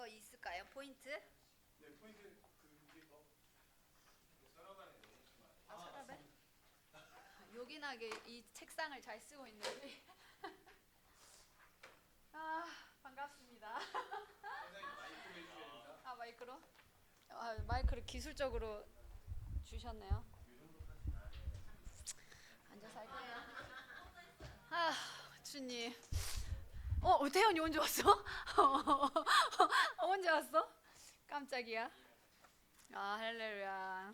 그거 있을까요? 포인트? 네, 포인트 서랍에? 요긴하게 이 책상을 잘 쓰고 있는데. 아, 반갑습니다. 아, 마이크로? 마이크를 기술적으로 주셨네요. 앉아서 할게요. 아, 주님. 태연이 언제 왔어? 언제 왔어? 깜짝이야. 아, 할렐루야.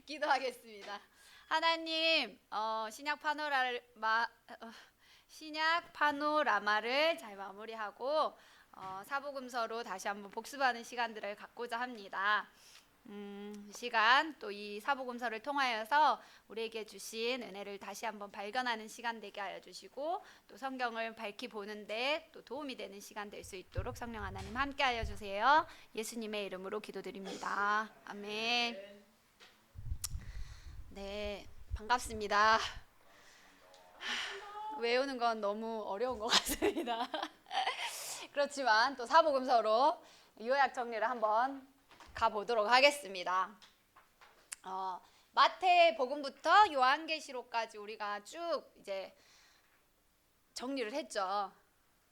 기도하겠습니다. 하나님, 신약 파노라마를 잘 마무리하고 사복음서로 다시 한번 복습하는 시간들을 갖고자 합니다. 시간 또 이 사복음서를 통하여서 우리에게 주신 은혜를 다시 한번 발견하는 시간 되게 하여 주시고, 또 성경을 밝히 보는데 또 도움이 되는 시간 될 수 있도록 성령 하나님 함께 하여 주세요. 예수님의 이름으로 기도드립니다. 아멘. 네, 반갑습니다. 외우는 건 너무 어려운 것 같습니다. 그렇지만 또 사복음서로 요약 정리를 한번 가보도록 하겠습니다. 마태복음부터 요한계시록까지 우리가 쭉 이제 정리를 했죠.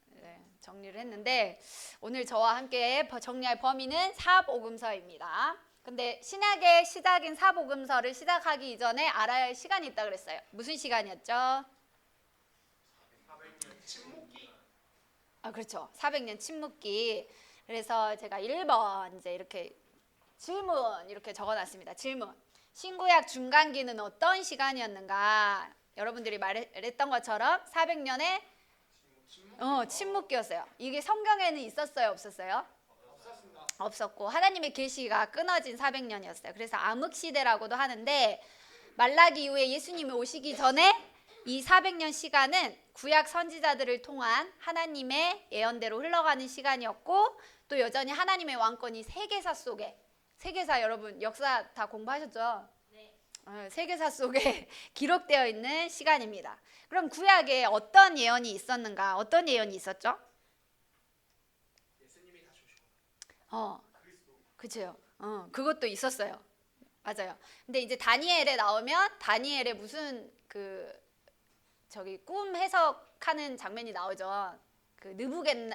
네, 정리를 했는데 오늘 저와 함께 정리할 범위는 사복음서입니다. 근데 신약의 시작인 사복음서를 시작하기 이전에 알아야 할 시간이 있다 그랬어요. 무슨 시간이었죠? 400년 침묵기. 그렇죠. 400년 침묵기. 그래서 제가 1번 이제 이렇게 질문 이렇게 적어놨습니다. 질문. 신구약 중간기는 어떤 시간이었는가? 여러분들이 말했던 것처럼 400년의 침묵기였어요. 이게 성경에는 있었어요, 없었어요? 없었습니다. 없었고 하나님의 계시가 끊어진 400년이었어요. 그래서 암흑시대라고도 하는데, 말라기 이후에 예수님이 오시기 전에 이 400년 시간은 구약 선지자들을 통한 하나님의 예언대로 흘러가는 시간이었고, 또 여전히 하나님의 왕권이 세계사 속에, 세계사 여러분 역사 다 공부하셨죠? 네. 세계사 속에 기록되어 있는 시간입니다. 그럼 구약에 어떤 예언이 있었는가? 어떤 예언이 있었죠? 예수님이 다시 오시고. 그리스도. 그렇죠. 그것도 있었어요. 맞아요. 근데 이제 다니엘에 나오면 다니엘의 무슨 꿈 해석하는 장면이 나오죠. 그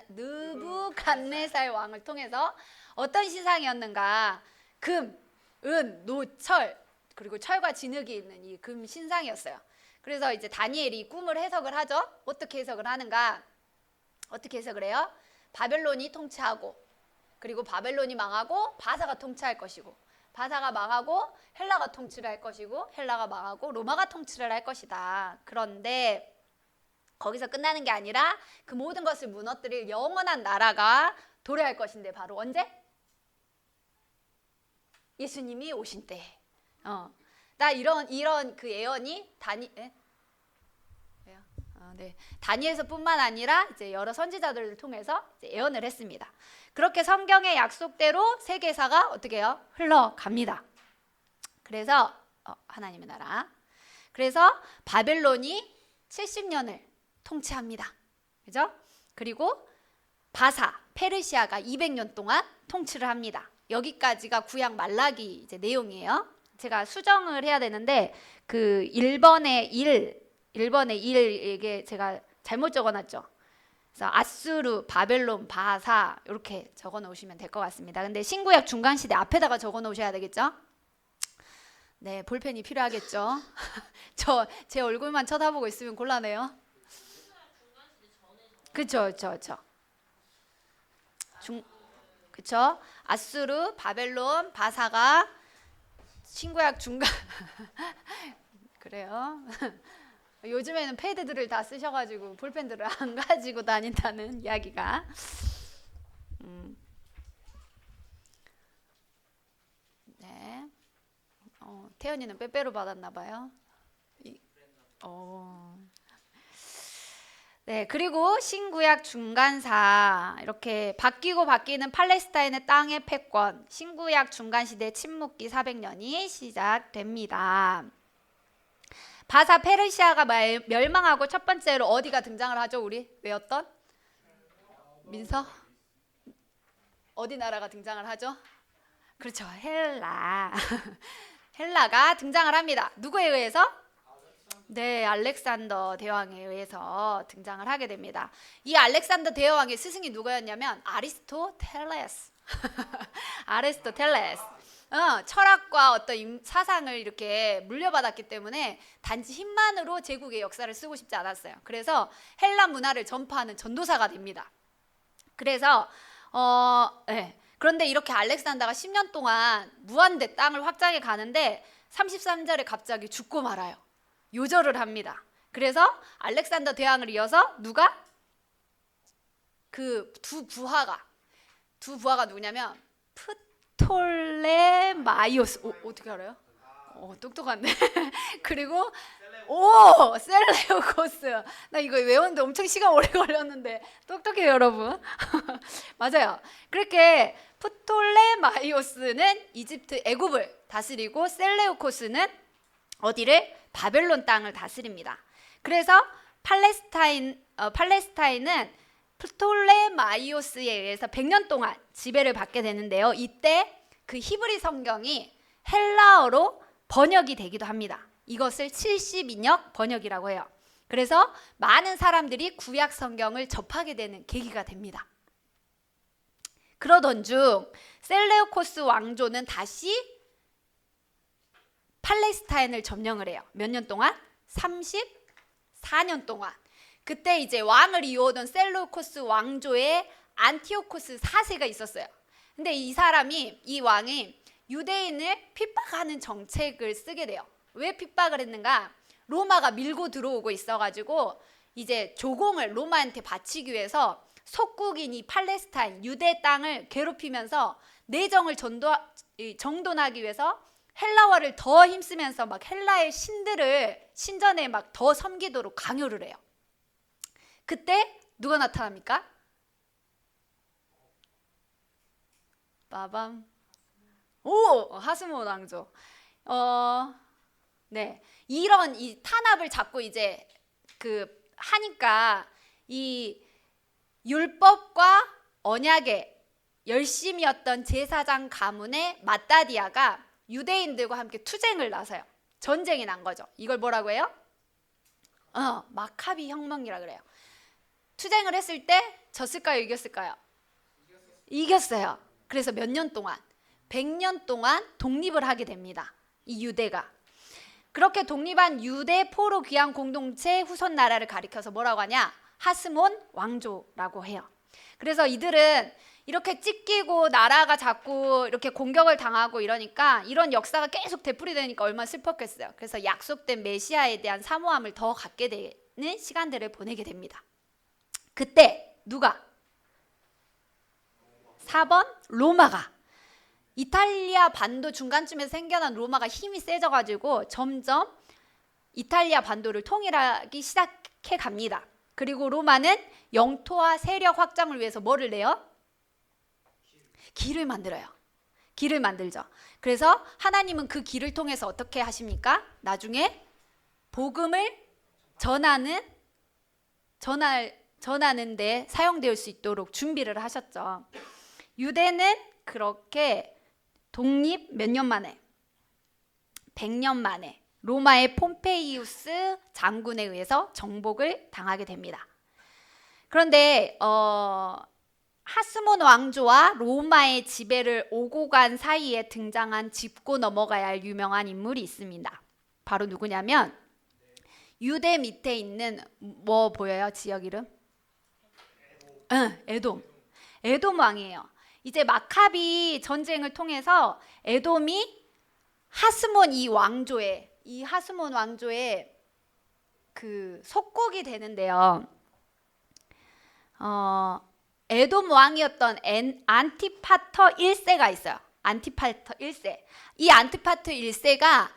느부갓네살 왕을 통해서 어떤 신상이었는가? 금, 은, 노, 철, 그리고 철과 진흙이 있는 이 금 신상이었어요. 그래서 이제 다니엘이 꿈을 해석을 하죠. 어떻게 해석을 하는가? 어떻게 해석을 해요? 바벨론이 통치하고, 그리고 바벨론이 망하고 바사가 통치할 것이고, 바사가 망하고 헬라가 통치를 할 것이고, 헬라가 망하고 로마가 통치를 할 것이다. 그런데 거기서 끝나는 게 아니라 그 모든 것을 무너뜨릴 영원한 나라가 도래할 것인데, 바로 언제? 예수님이 오신 때. 나 이런 그 예언이 다니엘서뿐만 아니라 이제 여러 선지자들을 통해서 이제 예언을 했습니다. 그렇게 성경의 약속대로 세계사가 어떻게 해요? 흘러갑니다. 그래서 하나님의 나라. 그래서 바벨론이 70년을 통치합니다. 그죠? 그리고 페르시아가 200년 동안 통치를 합니다. 여기까지가 구약 말라기 이제 내용이에요. 제가 수정을 해야 되는데 그 1번의 1 이게 제가 잘못 적어놨죠. 그래서 아수르, 바벨론, 바사 이렇게 적어놓으시면 될 것 같습니다. 근데 신구약 중간시대 앞에다가 적어놓으셔야 되겠죠? 네, 볼펜이 필요하겠죠. 제 얼굴만 쳐다보고 있으면 곤란해요. 그쵸. 그쵸? 아수르, 바벨론, 바사가 신구약 중간 그래요. 요즘에는 패드들을 다 쓰셔가지고 볼펜들을 안 가지고 다닌다는 이야기가. 네. 태연이는 빼빼로 받았나 봐요. 네, 그리고 신구약 중간사, 이렇게 바뀌고 바뀌는 팔레스타인의 땅의 패권, 신구약 중간시대 침묵기 400년이 시작됩니다. 바사 페르시아가 멸망하고 첫 번째로 어디가 등장을 하죠? 우리 외웠던 민서 어디 나라가 등장을 하죠? 그렇죠. 헬라. 헬라가 등장을 합니다. 누구에 의해서? 네, 알렉산더 대왕에 의해서 등장을 하게 됩니다. 이 알렉산더 대왕의 스승이 누구였냐면 아리스토텔레스. 아리스토텔레스. 철학과 어떤 사상을 이렇게 물려받았기 때문에 단지 힘만으로 제국의 역사를 쓰고 싶지 않았어요. 그래서 헬라 문화를 전파하는 전도사가 됩니다. 그래서 네. 그런데 이렇게 알렉산더가 10년 동안 무한대 땅을 확장해 가는데 33절에 갑자기 죽고 말아요. 요절을 합니다. 그래서 알렉산더 대왕을 이어서 누가? 그 두 부하가 누구냐면 프톨레마이오스. 어떻게 알아요? 똑똑한데. 그리고 셀레우코스. 나 이거 외우는데 엄청 시간 오래 걸렸는데 똑똑해요, 여러분. 맞아요. 그렇게 프톨레마이오스는 이집트 애굽을 다스리고 셀레우코스는 어디를? 바벨론 땅을 다스립니다. 그래서 팔레스타인은 프톨레마이오스에 의해서 100년 동안 지배를 받게 되는데요. 이때 그 히브리 성경이 헬라어로 번역이 되기도 합니다. 이것을 70인역 번역이라고 해요. 그래서 많은 사람들이 구약 성경을 접하게 되는 계기가 됩니다. 그러던 중 셀레우코스 왕조는 다시 팔레스타인을 점령을 해요. 몇 년 동안? 34년 동안. 그때 이제 왕을 이어오던 셀레우코스 왕조의 안티오코스 4세가 있었어요. 근데 이 왕이 유대인을 핍박하는 정책을 쓰게 돼요. 왜 핍박을 했는가? 로마가 밀고 들어오고 있어가지고 이제 조공을 로마한테 바치기 위해서 속국인 이 팔레스타인 유대 땅을 괴롭히면서 내정을 정돈하기 위해서 헬라어를 더 힘쓰면서 막 헬라의 신들을 신전에 막 더 섬기도록 강요를 해요. 그때 누가 나타납니까? 빠밤. 하스몬 왕조. 네. 이런 이 탄압을 자꾸 이제 하니까 이 율법과 언약에 열심이었던 제사장 가문의 마따디아가 유대인들과 함께 투쟁을 나서요. 전쟁이 난 거죠. 이걸 뭐라고 해요? 마카비 혁명이라 그래요. 투쟁을 했을 때 졌을까요? 이겼을까요? 이겼어요. 그래서 몇 년 동안? 100년 동안 독립을 하게 됩니다. 이 유대가. 그렇게 독립한 유대 포로 귀환 공동체 후손 나라를 가리켜서 뭐라고 하냐? 하스몬 왕조라고 해요. 그래서 이들은 이렇게 찢기고 나라가 자꾸 이렇게 공격을 당하고 이러니까 이런 역사가 계속 되풀이되니까 얼마나 슬펐겠어요. 그래서 약속된 메시아에 대한 사모함을 더 갖게 되는 시간들을 보내게 됩니다. 그때 누가? 4번 로마가. 이탈리아 반도 중간쯤에 생겨난 로마가 힘이 세져가지고 점점 이탈리아 반도를 통일하기 시작해 갑니다. 그리고 로마는 영토와 세력 확장을 위해서 뭐를 내요? 길을 만들어요. 길을 만들죠. 그래서 하나님은 그 길을 통해서 어떻게 하십니까? 나중에 복음을 전하는 데 사용될 수 있도록 준비를 하셨죠. 유대는 그렇게 독립 몇 년 만에? 100년 만에 로마의 폼페이우스 장군에 의해서 정복을 당하게 됩니다. 그런데 하스몬 왕조와 로마의 지배를 오고 간 사이에 등장한 짚고 넘어가야 할 유명한 인물이 있습니다. 바로 누구냐면 유대 밑에 있는 뭐 보여요? 지역 이름? 에돔 왕이에요. 이제 마카비 전쟁을 통해서 에돔이 하스몬 왕조의 그 속국이 되는데요. 에돔 왕이었던 안티파터 1세가 있어요. 안티파터 1세. 이 안티파터 1세가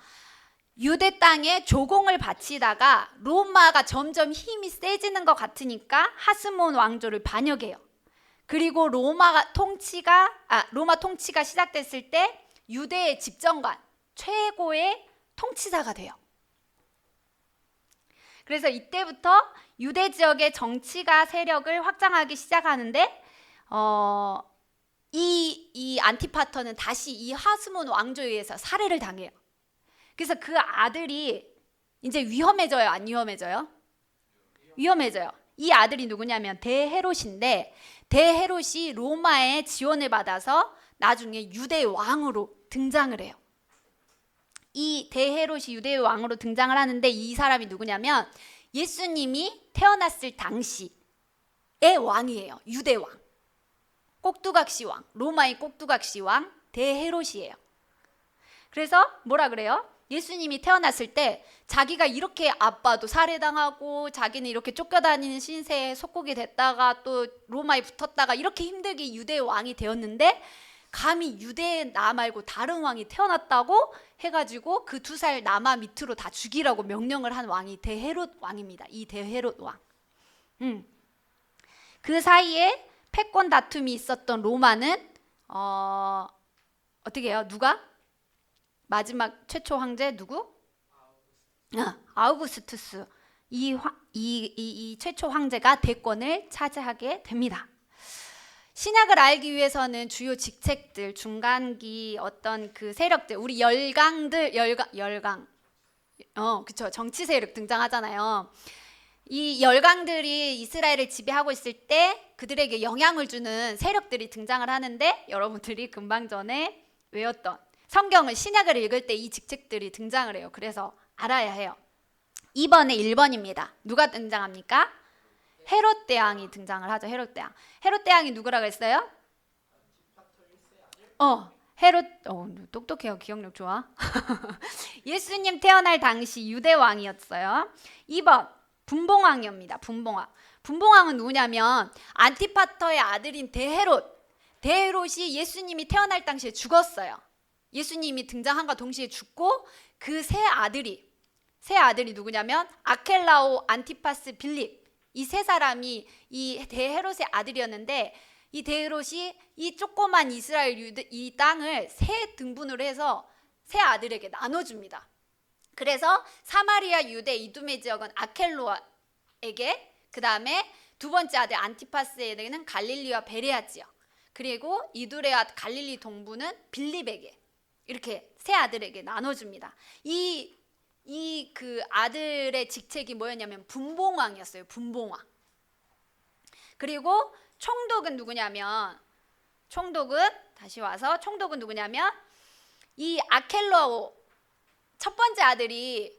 유대 땅에 조공을 바치다가 로마가 점점 힘이 세지는 것 같으니까 하스몬 왕조를 반역해요. 그리고 로마 통치가 시작됐을 때 유대의 집정관, 최고의 통치자가 돼요. 그래서 이때부터 유대 지역의 정치가 세력을 확장하기 시작하는데 이 안티파터는 다시 이 하스몬 왕조에 의해서 살해를 당해요. 그래서 그 아들이 이제 위험해져요, 안 위험해져요? 위험해져요. 이 아들이 누구냐면 대헤롯인데, 대헤롯이 로마의 지원을 받아서 나중에 유대의 왕으로 등장을 해요. 이 대헤롯이 유대의 왕으로 등장을 하는데, 이 사람이 누구냐면 예수님이 태어났을 당시의 왕이에요. 유대 왕, 꼭두각시 왕, 로마의 꼭두각시 왕 대헤롯이에요. 그래서 뭐라 그래요? 예수님이 태어났을 때 자기가 이렇게 아빠도 살해당하고 자기는 이렇게 쫓겨다니는 신세에 속국이 됐다가 또 로마에 붙었다가 이렇게 힘들게 유대의 왕이 되었는데, 감히 유대의 나 말고 다른 왕이 태어났다고 해가지고 그 2살 남아 밑으로 다 죽이라고 명령을 한 왕이 대헤롯 왕입니다. 이 대헤롯 왕. 그 사이에 패권 다툼이 있었던 로마는 어떻게 해요? 누가? 마지막 최초 황제 누구? 아우구스투스. 이 최초 황제가 대권을 차지하게 됩니다. 신약을 알기 위해서는 주요 직책들, 중간기 어떤 그 세력들, 우리 열강들, 그쵸, 정치 세력 등장하잖아요. 이 열강들이 이스라엘을 지배하고 있을 때 그들에게 영향을 주는 세력들이 등장을 하는데, 여러분들이 금방 전에 외웠던 성경을 신약을 읽을 때 이 직책들이 등장을 해요. 그래서 알아야 해요. 2번에 1번입니다. 누가 등장합니까? 헤롯 대왕이 등장을 하죠. 헤롯 대왕. 헤롯 대왕이 누구라고 했어요? 헤롯. 똑똑해요. 기억력 좋아. 예수님 태어날 당시 유대 왕이었어요. 2번 분봉왕입니다. 분봉왕. 분봉왕은 누구냐면 안티파터의 아들인 대헤롯. 대헤롯이 예수님이 태어날 당시에 죽었어요. 예수님이 등장한과 동시에 죽고, 그 세 아들이 누구냐면 아켈라오, 안티파스, 빌립, 이 세 사람이 이 대헤롯의 아들이었는데, 이 대헤롯이 이 조그만 이스라엘 이 땅을 세 등분으로 해서 세 아들에게 나눠줍니다. 그래서 사마리아, 유대, 이두메 지역은 아켈로에게, 그 다음에 두 번째 아들 안티파스에게는 갈릴리와 베레아 지역, 그리고 이두레와 갈릴리 동부는 빌립에게, 이렇게 세 아들에게 나눠줍니다. 이 그 아들의 직책이 뭐였냐면 분봉왕이었어요. 분봉왕. 그리고 총독은 누구냐면, 다시 와서 총독은 누구냐면 이 아켈로 첫 번째 아들이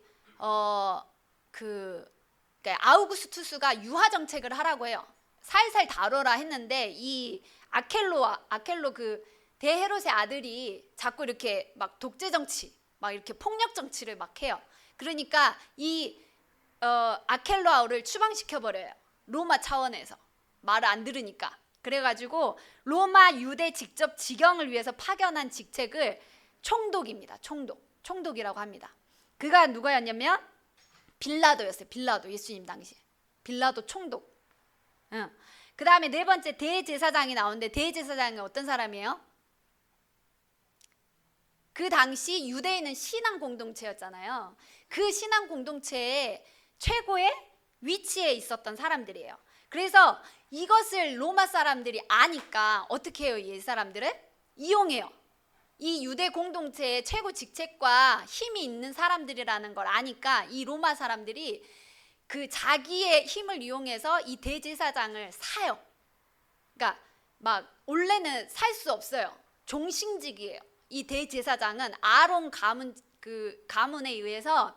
아우구스투스가 유화 정책을 하라고 해요. 살살 다뤄라 했는데, 이 아켈로 그 대헤롯의 아들이 자꾸 이렇게 막 독재 정치, 막 이렇게 폭력 정치를 막 해요. 그러니까 이 아켈로아를 추방시켜 버려요. 로마 차원에서 말을 안 들으니까. 그래가지고 로마 유대 직접 지경을 위해서 파견한 직책을 총독입니다. 총독이라고 합니다. 그가 누구였냐면 빌라도였어요. 빌라도, 예수님 당시에 빌라도 총독. 그 다음에 네 번째 대제사장이 나오는데, 대제사장이 어떤 사람이에요? 그 당시 유대인은 신앙 공동체였잖아요. 그 신앙 공동체의 최고의 위치에 있었던 사람들이에요. 그래서 이것을 로마 사람들이 아니까 어떻게 해요? 이 사람들은 이용해요. 이 유대 공동체의 최고 직책과 힘이 있는 사람들이라는 걸 아니까 이 로마 사람들이 그 자기의 힘을 이용해서 이 대제사장을 사요. 그러니까 막 원래는 살 수 없어요. 종신직이에요. 이 대제사장은 아론 가문에 의해서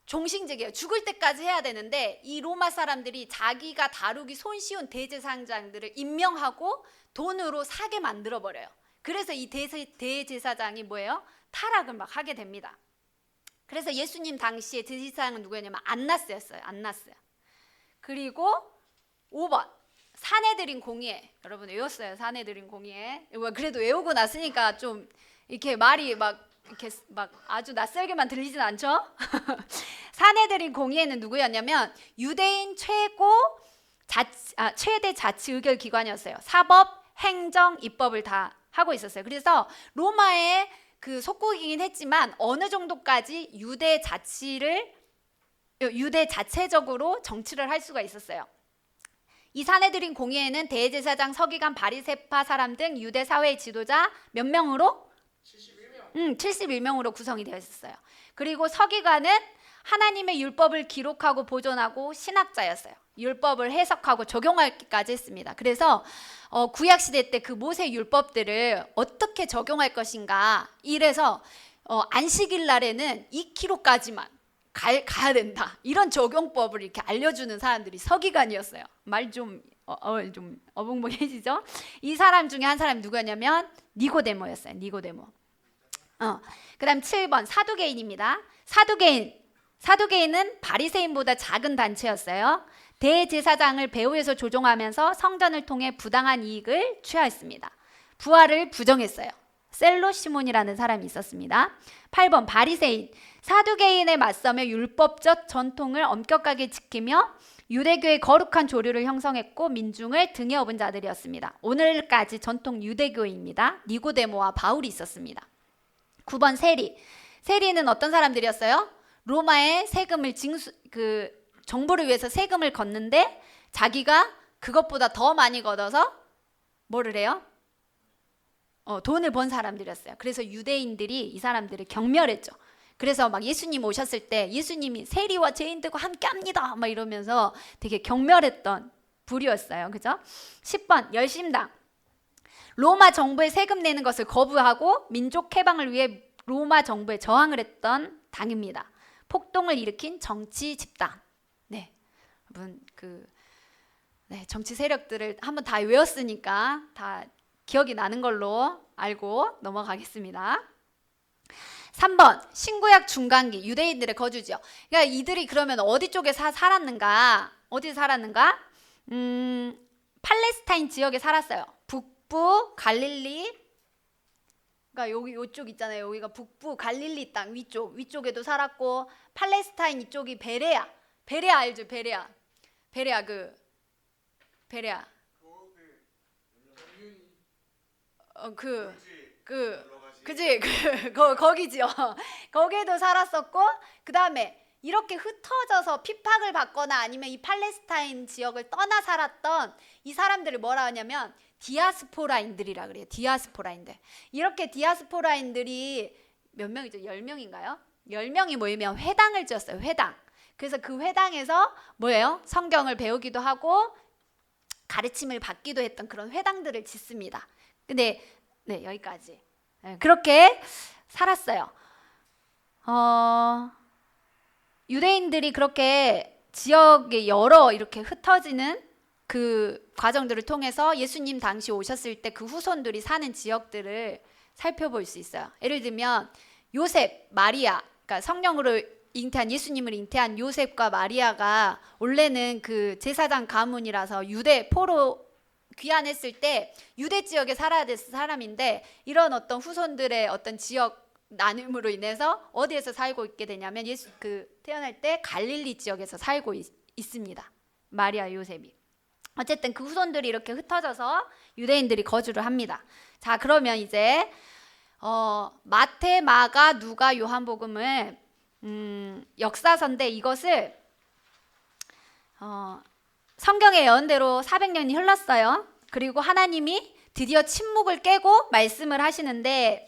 종신직이에요. 죽을 때까지 해야 되는데, 이 로마 사람들이 자기가 다루기 손쉬운 대제사장들을 임명하고 돈으로 사게 만들어 버려요. 그래서 이 대제사장이 뭐예요? 타락을 막 하게 됩니다. 그래서 예수님 당시에 대제사장은 누구였냐면 안나스였어요. 안나스. 그리고 5번 사내들인 공의회. 여러분 외웠어요? 사내들인 공의회. 그래도 외우고 났으니까 좀 이렇게 말이 이렇게 아주 낯설게만 들리진 않죠? 사내들인 공의회는 누구였냐면 유대인 최대 자치 의결 기관이었어요. 사법, 행정, 입법을 다 하고 있었어요. 그래서 로마의 그 속국이긴 했지만 어느 정도까지 유대 자치를 유대 자체적으로 정치를 할 수가 있었어요. 이 사내들인 공의회는 대제사장, 서기관, 바리새파 사람 등 유대 사회의 지도자 몇 명으로? 71명. 71명으로 구성이 되어 있었어요. 그리고 서기관은 하나님의 율법을 기록하고 보존하고 신학자였어요. 율법을 해석하고 적용하기까지 했습니다. 그래서 구약 시대 때 그 모세 율법들을 어떻게 적용할 것인가, 이래서 안식일 날에는 2km까지만 가야 된다, 이런 적용법을 이렇게 알려주는 사람들이 서기관이었어요. 말 좀 어벙벙해지죠? 이 사람 중에 한 사람이 누구였냐면 니고데모였어요. 니고데모. 그다음 7번 사두개인입니다. 사두개인은 바리새인보다 작은 단체였어요. 대제사장을 배후에서 조종하면서 성전을 통해 부당한 이익을 취하였습니다. 부활을 부정했어요. 셀로 시몬이라는 사람이 있었습니다. 8번 바리새인. 사두개인에 맞서며 율법적 전통을 엄격하게 지키며 유대교의 거룩한 조류를 형성했고 민중을 등에 업은 자들이었습니다. 오늘까지 전통 유대교입니다. 니고데모와 바울이 있었습니다. 9번 세리. 세리는 어떤 사람들이었어요? 로마의 세금을 정부를 위해서 세금을 걷는데 자기가 그것보다 더 많이 걷어서 뭐를 해요? 돈을 번 사람들이었어요. 그래서 유대인들이 이 사람들을 경멸했죠. 그래서 막 예수님 오셨을 때 예수님이 세리와 죄인들과 함께합니다 막 이러면서 되게 경멸했던 부류였어요. 그죠? 10번 열심당. 로마 정부에 세금 내는 것을 거부하고 민족 해방을 위해 로마 정부에 저항을 했던 당입니다. 폭동을 일으킨 정치 집단. 네, 여러분 정치 세력들을 한번 다 외웠으니까 다 기억이 나는 걸로 알고 넘어가겠습니다. 3번 신구약 중간기 유대인들의 거주지요. 그러니까 이들이 그러면 어디 쪽에 살았는가? 어디 살았는가? 팔레스타인 지역에 살았어요. 북부 갈릴리. 그러니까 여기 이쪽 있잖아요. 여기가 북부 갈릴리 땅 위쪽에도 살았고, 팔레스타인 이쪽이 베레아 알죠? 베레아 거기지요. 거기에도 살았었고, 그 다음에 이렇게 흩어져서 핍박을 받거나 아니면 이 팔레스타인 지역을 떠나 살았던 이 사람들을 뭐라 하냐면 디아스포라인들이라 그래요. 디아스포라인들. 이렇게 디아스포라인들이 몇 명이죠? 10명인가요? 10명이 모이면 회당을 지었어요. 회당. 그래서 그 회당에서 뭐예요? 성경을 배우기도 하고 가르침을 받기도 했던 그런 회당들을 짓습니다. 근데 네, 여기까지. 네, 그렇게 살았어요. 유대인들이 그렇게 지역에 여러 이렇게 흩어지는 그 과정들을 통해서 예수님 당시 오셨을 때 그 후손들이 사는 지역들을 살펴볼 수 있어요. 예를 들면 요셉, 마리아, 그러니까 성령으로 잉태한 예수님을 잉태한 요셉과 마리아가 원래는 그 제사장 가문이라서 유대 포로 귀환했을 때 유대 지역에 살아야 될 사람인데, 이런 어떤 후손들의 어떤 지역 나눔으로 인해서 어디에서 살고 있게 되냐면 예수 태어날 때 갈릴리 지역에서 살고 있습니다. 마리아, 요셉이. 어쨌든 그 후손들이 이렇게 흩어져서 유대인들이 거주를 합니다. 자, 그러면 이제 마태, 마가, 누가, 요한복음을 역사서인데 이것을 성경의 예언대로 400년이 흘렀어요. 그리고 하나님이 드디어 침묵을 깨고 말씀을 하시는데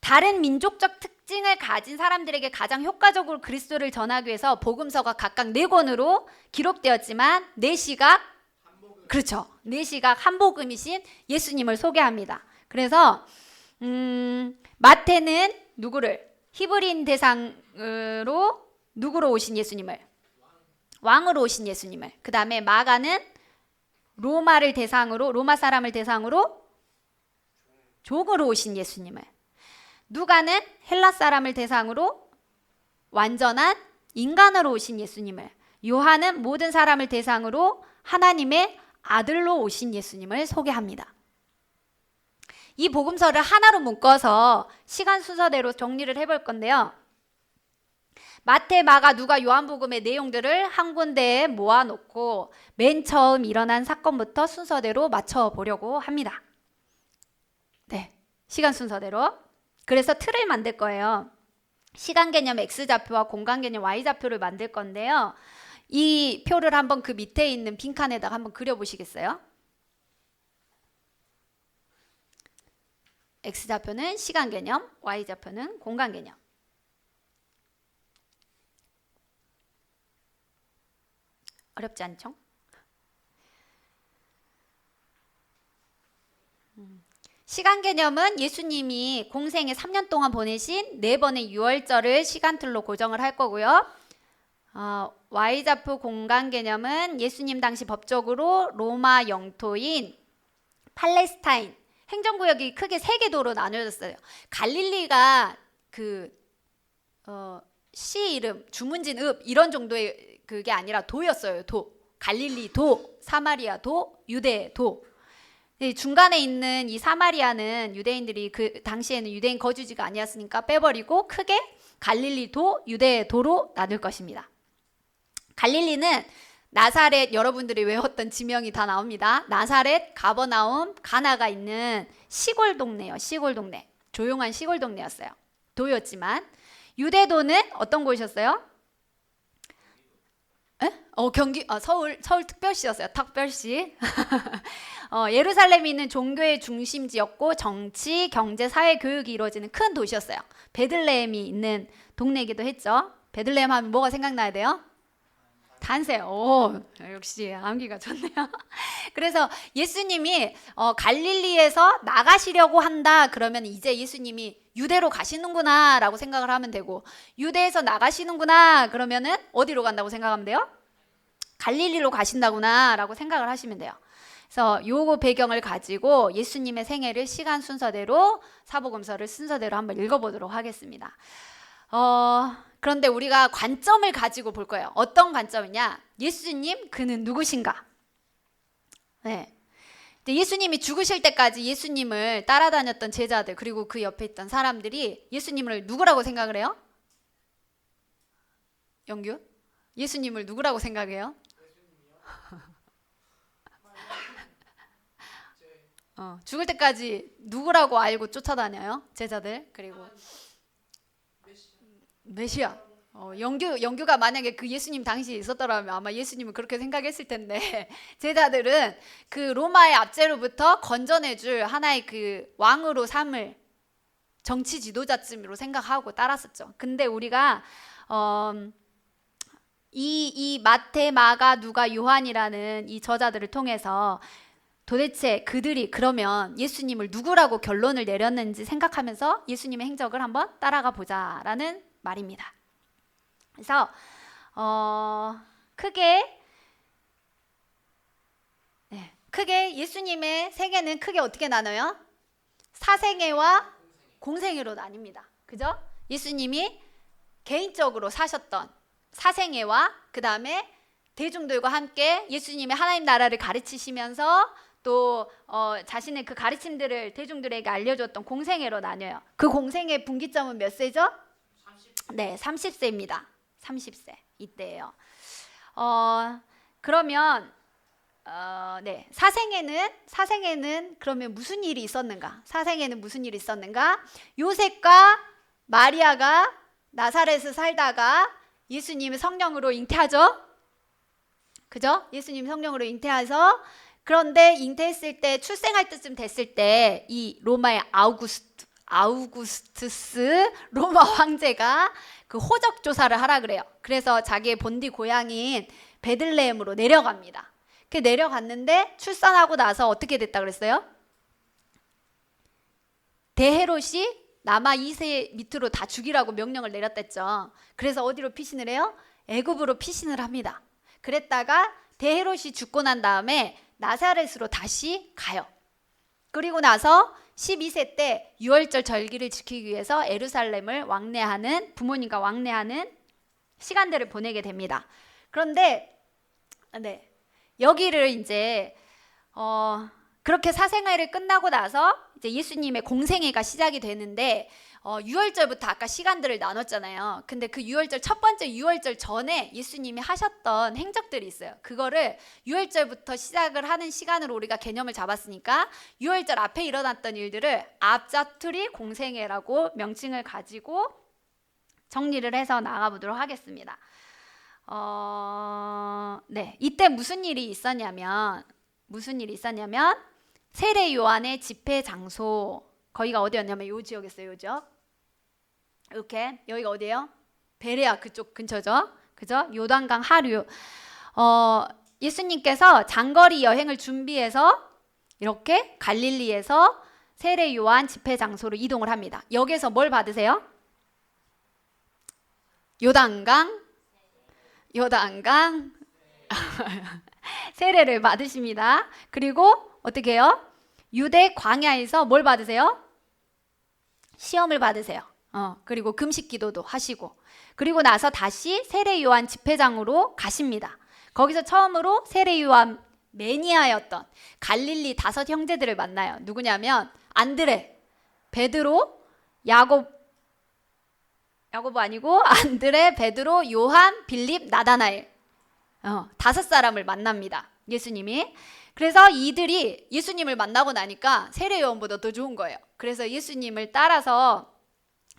다른 민족적 특징을 가진 사람들에게 가장 효과적으로 그리스도를 전하기 위해서 복음서가 각각 4권으로 기록되었지만 내 시각 한 복음이신 예수님을 소개합니다. 그래서 마태는 누구를? 히브리인 대상으로 누구로 오신 예수님을? 왕으로 오신 예수님을. 그 다음에 마가는 로마 사람을 대상으로 종으로 오신 예수님을. 누가는 헬라 사람을 대상으로 완전한 인간으로 오신 예수님을. 요한은 모든 사람을 대상으로 하나님의 아들로 오신 예수님을 소개합니다. 이 복음서를 하나로 묶어서 시간 순서대로 정리를 해볼 건데요. 마태, 마가, 누가, 요한복음의 내용들을 한 군데에 모아놓고 맨 처음 일어난 사건부터 순서대로 맞춰보려고 합니다. 네, 시간 순서대로. 그래서 틀을 만들 거예요. 시간 개념 X좌표와 공간 개념 Y좌표를 만들 건데요. 이 표를 한번 그 밑에 있는 빈칸에다가 한번 그려보시겠어요? X좌표는 시간 개념, Y좌표는 공간 개념. 어렵지 않죠? 시간 개념은 예수님이 공생에 3년 동안 보내신 4번의 유월절을 시간틀로 고정을 할 거고요. Y좌표 공간 개념은 예수님 당시 법적으로 로마 영토인 팔레스타인 행정구역이 크게 3개 도로 나뉘어졌어요. 갈릴리가 시 이름, 주문진 읍 이런 정도의 그게 아니라 도였어요. 도. 갈릴리 도, 사마리아 도, 유대 도. 중간에 있는 이 사마리아는 유대인들이 그 당시에는 유대인 거주지가 아니었으니까 빼버리고 크게 갈릴리 도, 유대 도로 나눌 것입니다. 갈릴리는 나사렛, 여러분들이 외웠던 지명이 다 나옵니다. 나사렛, 가버나움, 가나가 있는 시골 동네요. 시골 동네. 조용한 시골 동네였어요. 도였지만 유대도는 어떤 곳이었어요? 경기, 서울 특별시였어요. 특별시. 예루살렘이 있는 종교의 중심지였고 정치, 경제, 사회, 교육이 이루어지는 큰 도시였어요. 베들레헴이 있는 동네이기도 했죠. 베들레헴 하면 뭐가 생각나야 돼요? 단세. 오, 역시 암기가 좋네요. 그래서 예수님이 갈릴리에서 나가시려고 한다 그러면 이제 예수님이 유대로 가시는구나 라고 생각을 하면 되고, 유대에서 나가시는구나 그러면은 어디로 간다고 생각하면 돼요? 갈릴리로 가신다구나 라고 생각을 하시면 돼요. 그래서 요거 배경을 가지고 예수님의 생애를 시간 순서대로 사복음서를 순서대로 한번 읽어보도록 하겠습니다. 그런데 우리가 관점을 가지고 볼 거예요. 어떤 관점이냐? 예수님 그는 누구신가? 네. 예수님이 죽으실 때까지 예수님을 따라다녔던 제자들 그리고 그 옆에 있던 사람들이 예수님을 누구라고 생각을 해요? 영규? 예수님을 누구라고 생각해요? 죽을 때까지 누구라고 알고 쫓아다녀요? 제자들 그리고 메시아. 영규가 만약에 그 예수님 당시에 있었더라면 아마 예수님은 그렇게 생각했을 텐데 제자들은 그 로마의 압제로부터 건져내줄 하나의 그 왕으로 삼을 정치 지도자쯤으로 생각하고 따랐었죠. 근데 우리가 이 마태, 마가, 누가, 요한이라는 이 저자들을 통해서 도대체 그들이 그러면 예수님을 누구라고 결론을 내렸는지 생각하면서 예수님의 행적을 한번 따라가 보자라는 말입니다. 그래서 크게 예수님의 생애는 크게 어떻게 나눠요? 사생애와 공생애로 나뉩니다. 그죠? 예수님이 개인적으로 사셨던 사생애와 그 다음에 대중들과 함께 예수님의 하나님 나라를 가르치시면서 또 자신의 그 가르침들을 대중들에게 알려줬던 공생애로 나뉘어요. 그 공생애 분기점은 몇 세죠? 30. 네, 30세입니다. 30세 이때예요. 그러면 네, 사생애는 그러면 무슨 일이 있었는가? 사생애는 무슨 일이 있었는가? 요셉과 마리아가 나사렛에 살다가 예수님이 성령으로 잉태하죠. 그죠? 예수님 성령으로 잉태해서 그런데 잉태했을 때 출생할 때쯤 됐을 때 이 로마의 아우구스투스 로마 황제가 그 호적 조사를 하라 그래요. 그래서 자기의 본디 고향인 베들레헴으로 내려갑니다. 그 내려갔는데 출산하고 나서 어떻게 됐다 그랬어요? 대헤롯이 남아 2세 밑으로 다 죽이라고 명령을 내렸댔죠. 그래서 어디로 피신을 해요? 애굽으로 피신을 합니다. 그랬다가 대헤롯이 죽고 난 다음에 나사렛으로 다시 가요. 그리고 나서 12세 때 유월절 절기를 지키기 위해서 예루살렘을 왕래하는 부모님과 왕래하는 시간들을 보내게 됩니다. 그런데 네, 여기를 이제 그렇게 사생활을 끝나고 나서 이제 예수님의 공생애가 시작이 되는데 유월절부터 아까 시간들을 나눴잖아요. 근데 그 유월절 첫 번째 유월절 전에 예수님이 하셨던 행적들이 있어요. 그거를 유월절부터 시작을 하는 시간으로 우리가 개념을 잡았으니까 유월절 앞에 일어났던 일들을 앞자투리 공생애라고 명칭을 가지고 정리를 해서 나가보도록 하겠습니다. 네, 이때 무슨 일이 있었냐면 세례 요한의 집회 장소, 거기가 어디였냐면 요 지역이었어요. 요 지역. 이렇게 여기가 어디예요? 베레아 그쪽 근처죠. 그죠? 요단강 하류. 예수님께서 장거리 여행을 준비해서 이렇게 갈릴리에서 세례 요한 집회 장소로 이동을 합니다. 여기서 뭘 받으세요? 요단강 세례를 받으십니다. 그리고 어떻게 해요? 유대 광야에서 뭘 받으세요? 시험을 받으세요. 그리고 금식 기도도 하시고, 그리고 나서 다시 세례 요한 집회장으로 가십니다. 거기서 처음으로 세례 요한 매니아였던 갈릴리 5 형제들을 만나요. 누구냐면 안드레, 베드로, 야고보 아니고 안드레, 베드로, 요한, 빌립, 나다나엘 5사람을 만납니다. 예수님이. 그래서 이들이 예수님을 만나고 나니까 세례 요한보다 더 좋은 거예요. 그래서 예수님을 따라서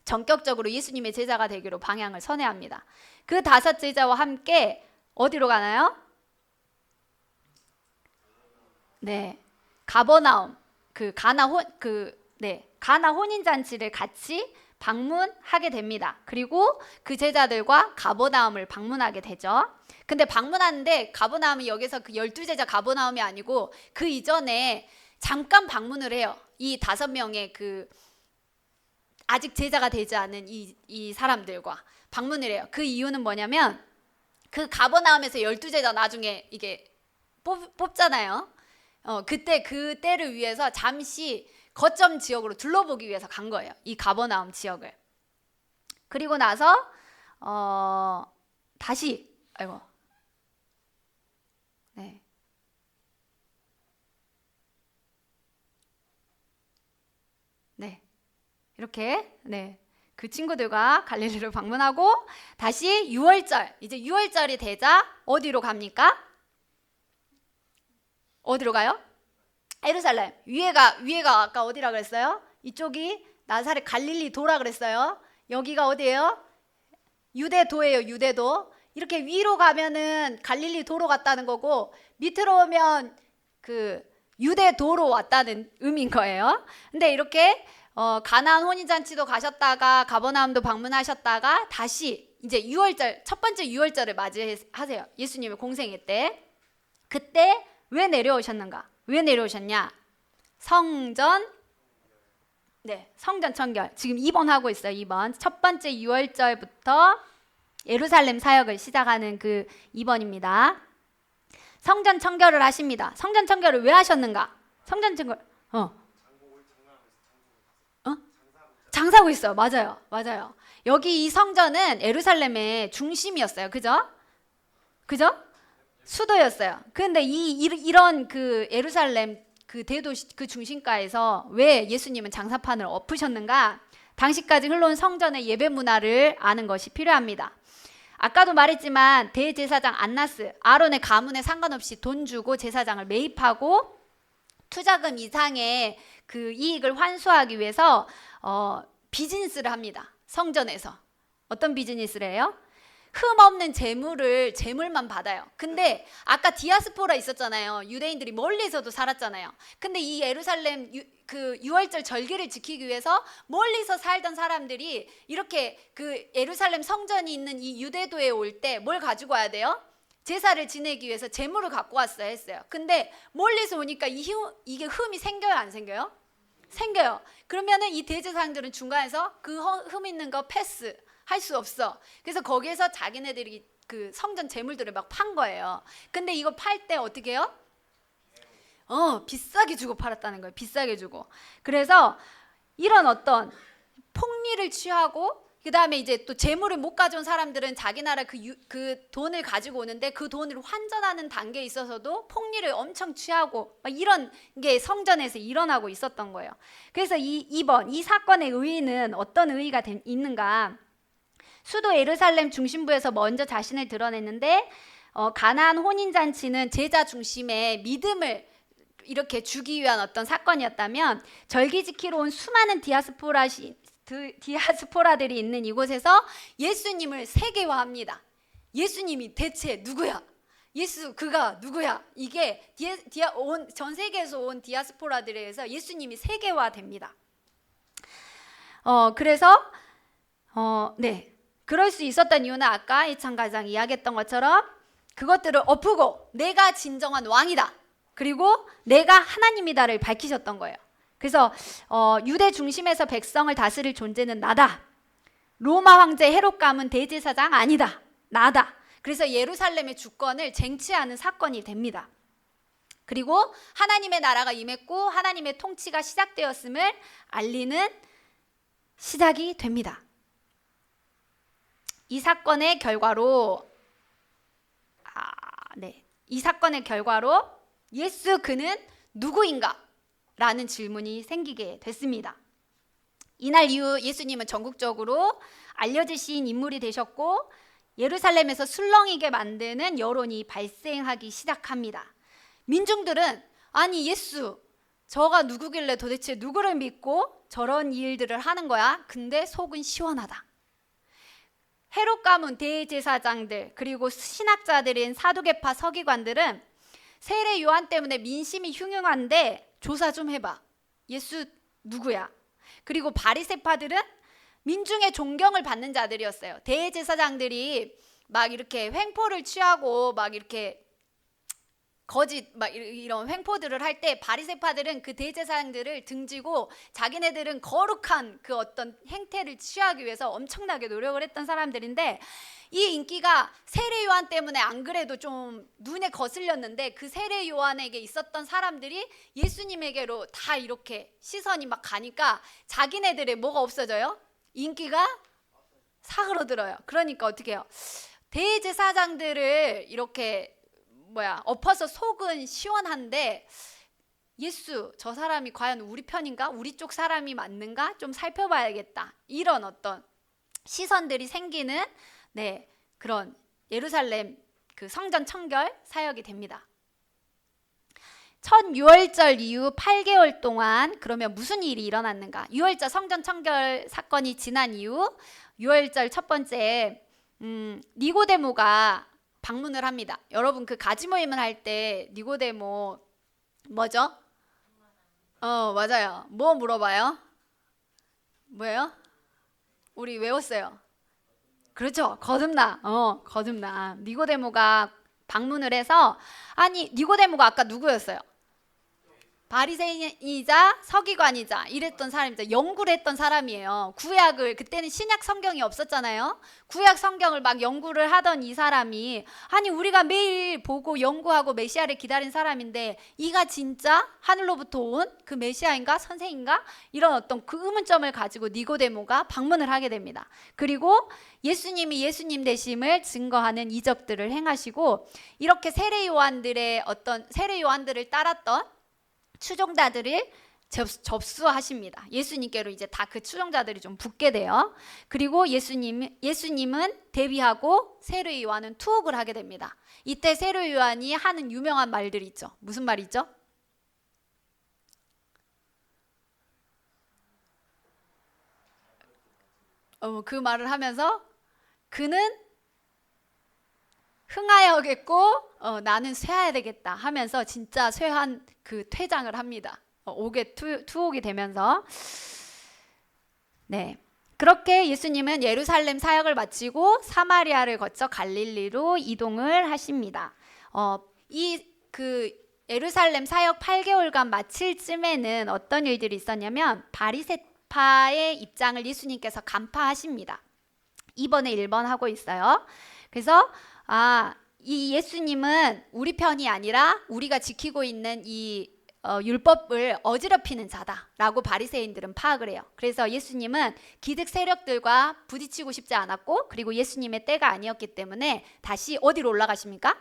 전격적으로 예수님의 제자가 되기로 방향을 선회합니다. 그 5 제자와 함께 어디로 가나요? 네, 가버나움, 가나 혼인 잔치를 같이 방문하게 됩니다. 그리고 그 제자들과 가버나움을 방문하게 되죠. 근데 방문하는데 가버나움이 여기서 그 12제자 가버나움이 아니고 그 이전에 잠깐 방문을 해요. 이 5명의 그 아직 제자가 되지 않은 이 사람들과 방문을 해요. 그 이유는 뭐냐면 그 가버나움에서 12제자 나중에 이게 뽑잖아요. 그때 그 때를 위해서 잠시 거점 지역으로 둘러보기 위해서 간 거예요. 이 가버나움 지역을. 그리고 나서 다시 이렇게 그 친구들과 갈릴리를 방문하고 다시 6월절, 이제 6월절이 되자 어디로 갑니까? 어디로 가요? 예루살렘. 위에가 아까 어디라 그랬어요? 이쪽이 나사렛 갈릴리 도라 그랬어요. 여기가 어디예요? 유대도예요. 유대도. 이렇게 위로 가면은 갈릴리 도로 갔다는 거고 밑으로 오면 그 유대도로 왔다는 의미인 거예요. 근데 이렇게 가나안 혼인잔치도 가셨다가 가버나움도 방문하셨다가 다시 이제 6월절, 첫 번째 6월절을 맞이하세요. 예수님의 공생애 때. 그때 왜 내려오셨는가? 왜 내려오셨냐? 성전 청결. 지금 2번 하고 있어요. 2번. 첫 번째 6월절부터 예루살렘 사역을 시작하는 그 2번입니다. 성전 청결을 하십니다. 성전 청결을 왜 하셨는가? 성전 청결. 장사하고 있어요. 맞아요. 여기 이 성전은 예루살렘의 중심이었어요. 그죠? 수도였어요. 그런데 이런 그 예루살렘 그 대도시 그 중심가에서 왜 예수님은 장사판을 엎으셨는가? 당시까지 흘러온 성전의 예배 문화를 아는 것이 필요합니다. 아까도 말했지만 대제사장 안나스, 아론의 가문에 상관없이 돈 주고 제사장을 매입하고 투자금 이상의 그 이익을 환수하기 위해서 비즈니스를 합니다. 성전에서. 어떤 비즈니스를 해요? 흠 없는 재물만 받아요. 근데 아까 디아스포라 있었잖아요. 유대인들이 멀리서도 살았잖아요. 근데 이 예루살렘 그 6월절 절기를 지키기 위해서 멀리서 살던 사람들이 이렇게 그 예루살렘 성전이 있는 이 유대도에 올 때 뭘 가지고 와야 돼요? 제사를 지내기 위해서 재물을 갖고 왔어야 했어요. 근데 멀리서 오니까 이게 흠이 생겨요, 안 생겨요? 생겨요. 그러면은 이 대제사장들은 중간에서 그 흠 있는 거 패스 할 수 없어. 그래서 거기에서 자기네들이 그 성전 재물들을 막 판 거예요. 근데 이거 팔 때 어떻게 해요? 비싸게 주고 팔았다는 거예요. 비싸게 주고. 그래서 이런 어떤 폭리를 취하고 그 다음에 이제 또 재물을 못 가져온 사람들은 자기 나라 그 돈을 가지고 오는데 그 돈을 환전하는 단계에 있어서도 폭리를 엄청 취하고 막 이런 게 성전에서 일어나고 있었던 거예요. 그래서 이번 이 사건의 의의는 어떤 의의가 있는가? 수도 예루살렘 중심부에서 먼저 자신을 드러냈는데 가나안 혼인잔치는 제자 중심의 믿음을 이렇게 주기 위한 어떤 사건이었다면 절기 지키러 온 수많은 디아스포라들이 있는 이곳에서 예수님을 세계화합니다. 예수님이 대체 누구야? 예수 그가 누구야? 이게 전 세계에서 온 디아스포라들에 의해서 예수님이 세계화됩니다. 그래서 네, 그럴 수 있었던 이유는 아까 이찬 가장 이야기했던 것처럼 그것들을 엎고 내가 진정한 왕이다. 그리고 내가 하나님이다를 밝히셨던 거예요. 그래서 유대 중심에서 백성을 다스릴 존재는 나다. 로마 황제 헤롯 가문 대제사장 아니다. 나다. 그래서 예루살렘의 주권을 쟁취하는 사건이 됩니다. 그리고 하나님의 나라가 임했고 하나님의 통치가 시작되었음을 알리는 시작이 됩니다. 이 사건의 결과로 예수 그는 누구인가? 라는 질문이 생기게 됐습니다. 이날 이후 예수님은 전국적으로 알려지신 인물이 되셨고 예루살렘에서 술렁이게 만드는 여론이 발생하기 시작합니다. 민중들은 아니 예수 저가 누구길래 도대체 누구를 믿고 저런 일들을 하는 거야? 근데 속은 시원하다. 헤롯 가문 대제사장들 그리고 신학자들인 사두개파 서기관들은 세례 요한 때문에 민심이 흉흉한데 조사 좀 해봐. 예수 누구야? 그리고 바리새파들은 민중의 존경을 받는 자들이었어요. 대제사장들이 막 이렇게 횡포를 취하고 막 이렇게 거짓 막 이런 횡포들을 할 때 바리새파들은 그 대제사장들을 등지고 자기네들은 거룩한 그 어떤 행태를 취하기 위해서 엄청나게 노력을 했던 사람들인데 이 인기가 세례 요한 때문에 안 그래도 좀 눈에 거슬렸는데 그 세례 요한에게 있었던 사람들이 예수님에게로 다 이렇게 시선이 막 가니까 자기네들의 뭐가 없어져요? 인기가 사그러들어요. 그러니까 어떻게 해요? 대제사장들을 이렇게 엎어서 속은 시원한데 예수 저 사람이 과연 우리 편인가? 우리 쪽 사람이 맞는가? 좀 살펴봐야겠다. 이런 어떤 시선들이 생기는 그런 예루살렘 그 성전 청결 사역이 됩니다. 첫 유월절 이후 8개월 동안 그러면 무슨 일이 일어났는가? 유월절 성전 청결 사건이 지난 이후 유월절 첫 번째 니고데모가 방문을 합니다. 여러분 그 가지 모임을 할 때 니고데모 뭐죠? 맞아요. 뭐 물어봐요? 뭐예요? 우리 외웠어요. 그렇죠. 거듭나. 거듭나. 니고데모가 방문을 해서 아니 니고데모가 아까 누구였어요? 바리새인이자 서기관이자 이랬던 사람이죠. 연구를 했던 사람이에요. 구약을 그때는 신약 성경이 없었잖아요. 구약 성경을 막 연구를 하던 이 사람이 아니 우리가 매일 보고 연구하고 메시아를 기다린 사람인데 이가 진짜 하늘로부터 온 그 메시아인가 선생인가 이런 어떤 그 의문점을 가지고 니고데모가 방문을 하게 됩니다. 그리고 예수님이 예수님 되심을 증거하는 이적들을 행하시고 이렇게 세례 요한들을 따랐던 추종자들을 접수하십니다. 예수님께로 이제 다 그 추종자들이 좀 붙게 돼요. 그리고 예수님은 데뷔하고 세례 요한은 투옥을 하게 됩니다. 이때 세례 요한이 하는 유명한 말들이 있죠. 무슨 말이죠? 그 말을 하면서 그는 흥하여겠고 나는 쇠해야 되겠다 하면서 진짜 쇠한 그 퇴장을 합니다. 옥에 투옥이 되면서 그렇게 예수님은 예루살렘 사역을 마치고 사마리아를 거쳐 갈릴리로 이동을 하십니다. 이 그 예루살렘 사역 8개월간 마칠 쯤에는 어떤 일들이 있었냐면 바리새파의 입장을 예수님께서 간파하십니다. 2번에 1번 하고 있어요. 그래서 이 예수님은 우리 편이 아니라 우리가 지키고 있는 이 율법을 어지럽히는 자다라고 바리새인들은 파악을 해요. 그래서 예수님은 기득 세력들과 부딪히고 싶지 않았고 그리고 예수님의 때가 아니었기 때문에 다시 어디로 올라가십니까?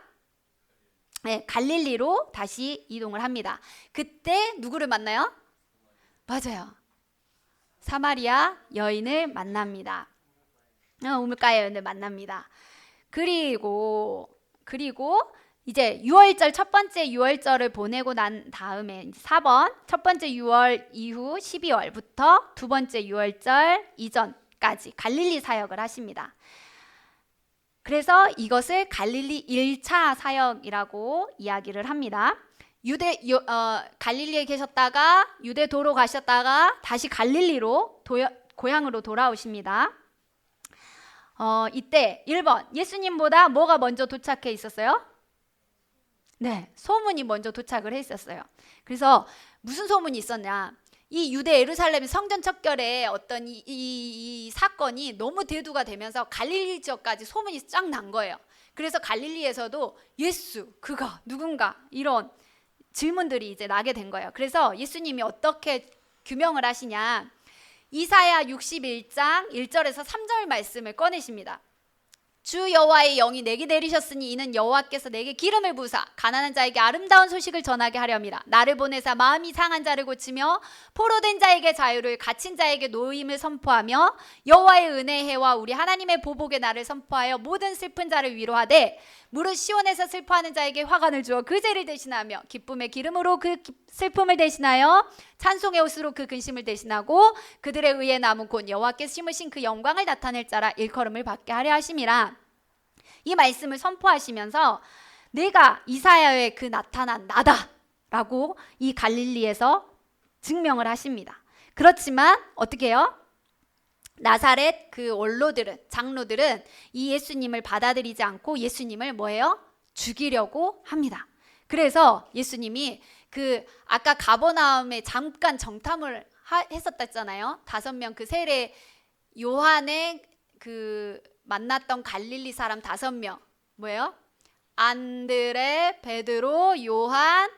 갈릴리로 다시 이동을 합니다. 그때 누구를 만나요? 맞아요. 사마리아 여인을 만납니다. 우물가의 여인을 만납니다. 그리고 이제 유월절 첫 번째 유월절을 보내고 난 다음에 4번 첫 번째 유월 이후 12월부터 두 번째 유월절 이전까지 갈릴리 사역을 하십니다. 그래서 이것을 갈릴리 1차 사역이라고 이야기를 합니다. 갈릴리에 계셨다가 유대도로 가셨다가 다시 갈릴리로 고향으로 돌아오십니다. 이때 1번 예수님보다 뭐가 먼저 도착해 있었어요? 네, 소문이 먼저 도착을 했었어요. 그래서 무슨 소문이 있었냐? 이 유대 예루살렘 성전 척결에 어떤 이 사건이 너무 대두가 되면서 갈릴리 지역까지 소문이 쫙 난 거예요. 그래서 갈릴리에서도 예수, 그가 누군가 이런 질문들이 이제 나게 된 거예요. 그래서 예수님이 어떻게 규명을 하시냐? 이사야 61장 1절에서 3절 말씀을 꺼내십니다. 주 여호와의 영이 내게 내리셨으니 이는 여호와께서 내게 기름을 부으사 가난한 자에게 아름다운 소식을 전하게 하렵니다. 나를 보내사 마음이 상한 자를 고치며 포로된 자에게 자유를, 갇힌 자에게 노임을 선포하며 여호와의 은혜의 해와 우리 하나님의 보복의 날을 선포하여 모든 슬픈 자를 위로하되 무릇 시온에서 슬퍼하는 자에게 화관을 주어 그 죄를 대신하며 기쁨의 기름으로 그 슬픔을 대신하여 찬송의 옷으로 그 근심을 대신하고 그들의 의에 남은 곧 여호와께서 심으신 그 영광을 나타낼 자라 일컬음을 받게 하려 하심이라. 이 말씀을 선포하시면서 내가 이사야의 그 나타난 나다 라고 이 갈릴리에서 증명을 하십니다. 그렇지만 어떻게 해요? 나사렛 그 원로들은, 장로들은 이 예수님을 받아들이지 않고 예수님을 뭐예요? 죽이려고 합니다. 그래서 예수님이 그 아까 가버나움에 잠깐 정탐을 했었다 했잖아요. 5명 그 세례 요한의 그 만났던 갈릴리 사람 5명 뭐예요? 안드레, 베드로, 요한,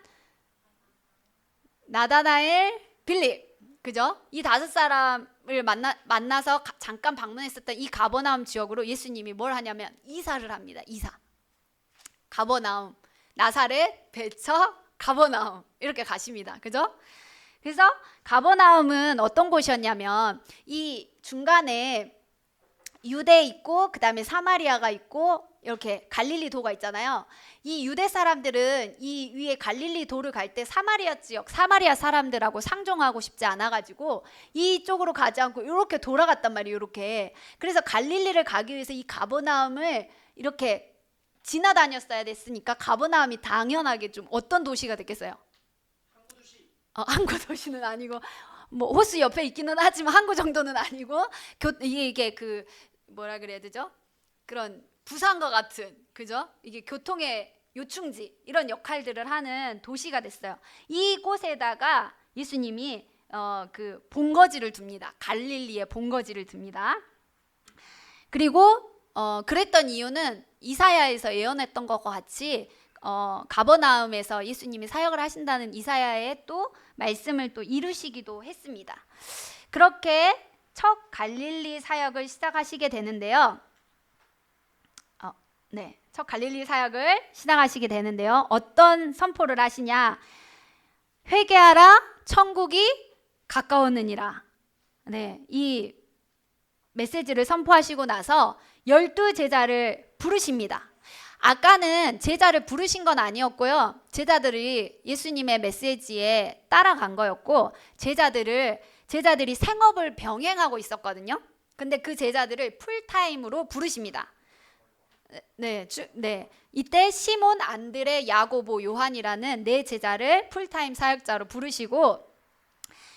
나다나엘, 빌립, 그죠? 이 5사람을 만나서 잠깐 방문했었던 이 가버나움 지역으로 예수님이 뭘 하냐면 이사를 합니다. 이사. 가버나움, 나사렛, 베처, 가버나움 이렇게 가십니다. 그죠? 그래서 가버나움은 어떤 곳이었냐면 이 중간에 유대 있고 그 다음에 사마리아가 있고 이렇게 갈릴리 도가 있잖아요. 이 유대 사람들은 이 위에 갈릴리 도를 갈 때 사마리아 지역, 사마리아 사람들하고 상종하고 싶지 않아가지고 이쪽으로 가지 않고 이렇게 돌아갔단 말이에요. 이렇게. 그래서 갈릴리를 가기 위해서 이 가버나움을 이렇게 지나다녔어야 됐으니까 가버나움이 당연하게 좀 어떤 도시가 됐겠어요? 항구도시. 항구 도시는 아니고 뭐 호수 옆에 있기는 하지만 항구 정도는 아니고 이게 그 뭐라 그래야 되죠? 그런 부산과 같은, 그죠? 이게 교통의 요충지 이런 역할들을 하는 도시가 됐어요. 이곳에다가 예수님이 그 본거지를 둡니다. 갈릴리에 본거지를 둡니다. 그리고 그랬던 이유는 이사야에서 예언했던 것과 같이 가버나움에서 예수님이 사역을 하신다는 이사야의 또 말씀을 또 이루시기도 했습니다. 그렇게 첫 갈릴리 사역을 시작하시게 되는데요. 첫 갈릴리 사역을 시작하시게 되는데요. 어떤 선포를 하시냐? 회개하라, 천국이 가까웠느니라. 네, 이 메시지를 선포하시고 나서 12제자를 부르십니다. 아까는 제자를 부르신 건 아니었고요. 제자들이 예수님의 메시지에 따라간 거였고 제자들이 생업을 병행하고 있었거든요. 근데 그 제자들을 풀타임으로 부르십니다. 네. 이때 시몬, 안드레, 야고보, 요한이라는 4제자를 풀타임 사역자로 부르시고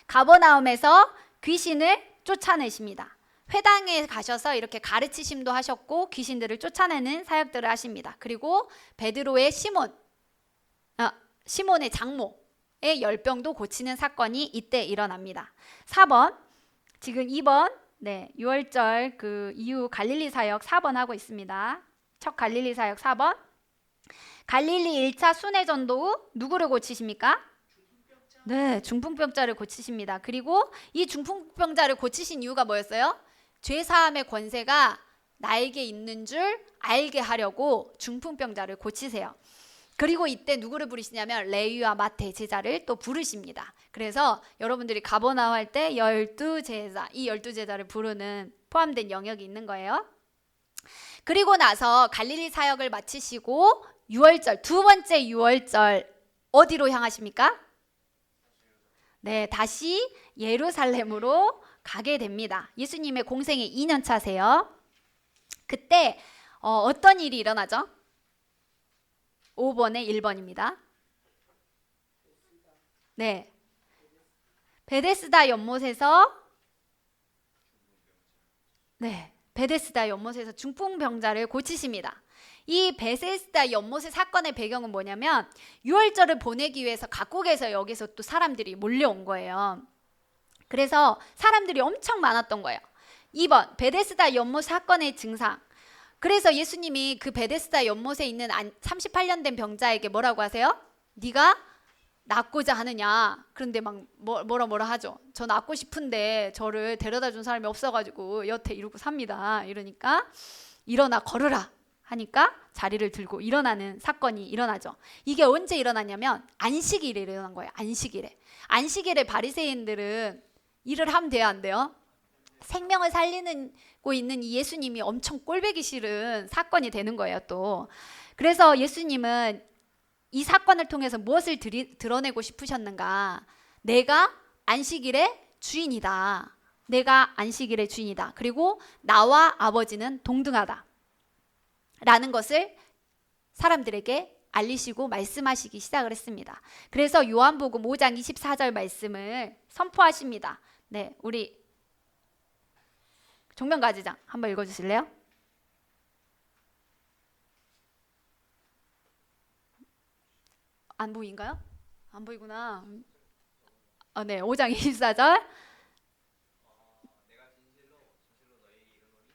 가버나움에서 귀신을 쫓아내십니다. 회당에 가셔서 이렇게 가르치심도 하셨고 귀신들을 쫓아내는 사역들을 하십니다. 그리고 베드로의 시몬의 장모의 열병도 고치는 사건이 이때 일어납니다. 4번, 지금 2번 6월절 그 이후 갈릴리 사역 4번 하고 있습니다. 첫 갈릴리 사역 4번. 갈릴리 1차 순회전도 후 누구를 고치십니까? 네, 중풍병자를 고치십니다. 그리고 이 중풍병자를 고치신 이유가 뭐였어요? 죄사함의 권세가 나에게 있는 줄 알게 하려고 중풍병자를 고치세요. 그리고 이때 누구를 부르시냐면 레위와 마태 제자를 또 부르십니다. 그래서 여러분들이 가버나움 할 때 12제자, 이 12제자를 부르는 포함된 영역이 있는 거예요. 그리고 나서 갈릴리 사역을 마치시고 유월절, 두 번째 유월절 어디로 향하십니까? 네, 다시 예루살렘으로 가게 됩니다. 예수님의 공생의 2년 차세요. 그때 어떤 일이 일어나죠? 5번에 1번입니다. 네, 베데스다 연못에서 베데스다 연못에서 중풍병자를 고치십니다. 이 베데스다 연못의 사건의 배경은 뭐냐면 유월절을 보내기 위해서 각국에서 여기서 또 사람들이 몰려온 거예요. 그래서 사람들이 엄청 많았던 거예요. 2번 베데스다 연못 사건의 증상. 그래서 예수님이 그 베데스다 연못에 있는 38년 된 병자에게 뭐라고 하세요? 네가 낫고자 하느냐. 그런데 막 뭐라 하죠. 저 낫고 싶은데 저를 데려다 준 사람이 없어가지고 여태 이러고 삽니다. 이러니까 일어나 걸으라 하니까 자리를 들고 일어나는 사건이 일어나죠. 이게 언제 일어나냐면 안식일에 일어난 거예요. 안식일에 바리새인들은 일을 하면 돼요, 안 돼요? 생명을 살리고 있는 이 예수님이 엄청 꼴보기 싫은 사건이 되는 거예요, 또. 그래서 예수님은 이 사건을 통해서 무엇을 드러내고 싶으셨는가? 내가 안식일의 주인이다. 내가 안식일의 주인이다. 그리고 나와 아버지는 동등하다. 라는 것을 사람들에게 알리시고 말씀하시기 시작을 했습니다. 그래서 요한복음 5장 24절 말씀을 선포하십니다. 네, 우리 종면가지장 한번 읽어주실래요? 안 보인가요? 안 보이구나. 네, 5장 24절. 내가 진실로 너희에게 이르노니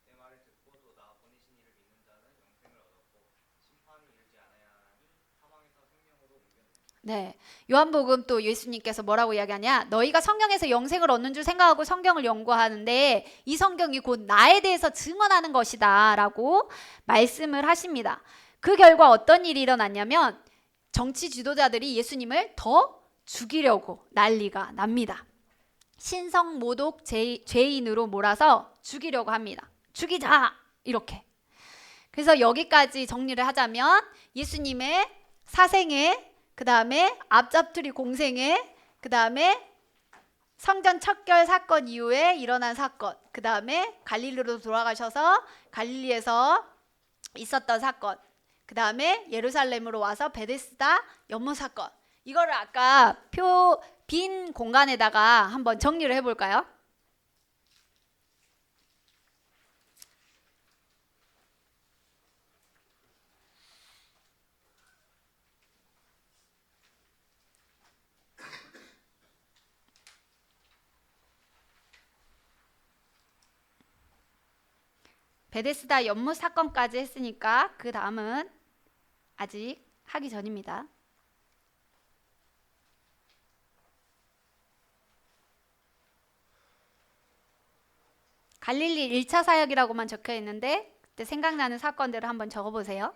내 말을 듣고도 나 보내신 이를 믿는 자는 영생을 얻었고 심판을 이르지 아니하나니 사망에서 생명으로 옮겼느니라. 네, 요한복음 또 예수님께서 뭐라고 이야기하냐? 너희가 성경에서 영생을 얻는 줄 생각하고 성경을 연구하는데 이 성경이 곧 나에 대해서 증언하는 것이다 라고 말씀을 하십니다. 그 결과 어떤 일이 일어났냐면 정치 지도자들이 예수님을 더 죽이려고 난리가 납니다. 신성 모독 죄인으로 몰아서 죽이려고 합니다. 죽이자! 이렇게. 그래서 여기까지 정리를 하자면 예수님의 사생애, 그 다음에 앞잡투리 공생애, 그 다음에 성전 척결 사건 이후에 일어난 사건, 그 다음에 갈릴리로 돌아가셔서 갈릴리에서 있었던 사건, 그 다음에 예루살렘으로 와서 베데스다 연못 사건. 이거를 아까 빈 공간에다가 한번 정리를 해볼까요? 베데스다 연못 사건까지 했으니까 그 다음은 아직 하기 전입니다. 갈릴리 1차 사역이라고만 적혀 있는데 그때 생각나는 사건들을 한번 적어보세요.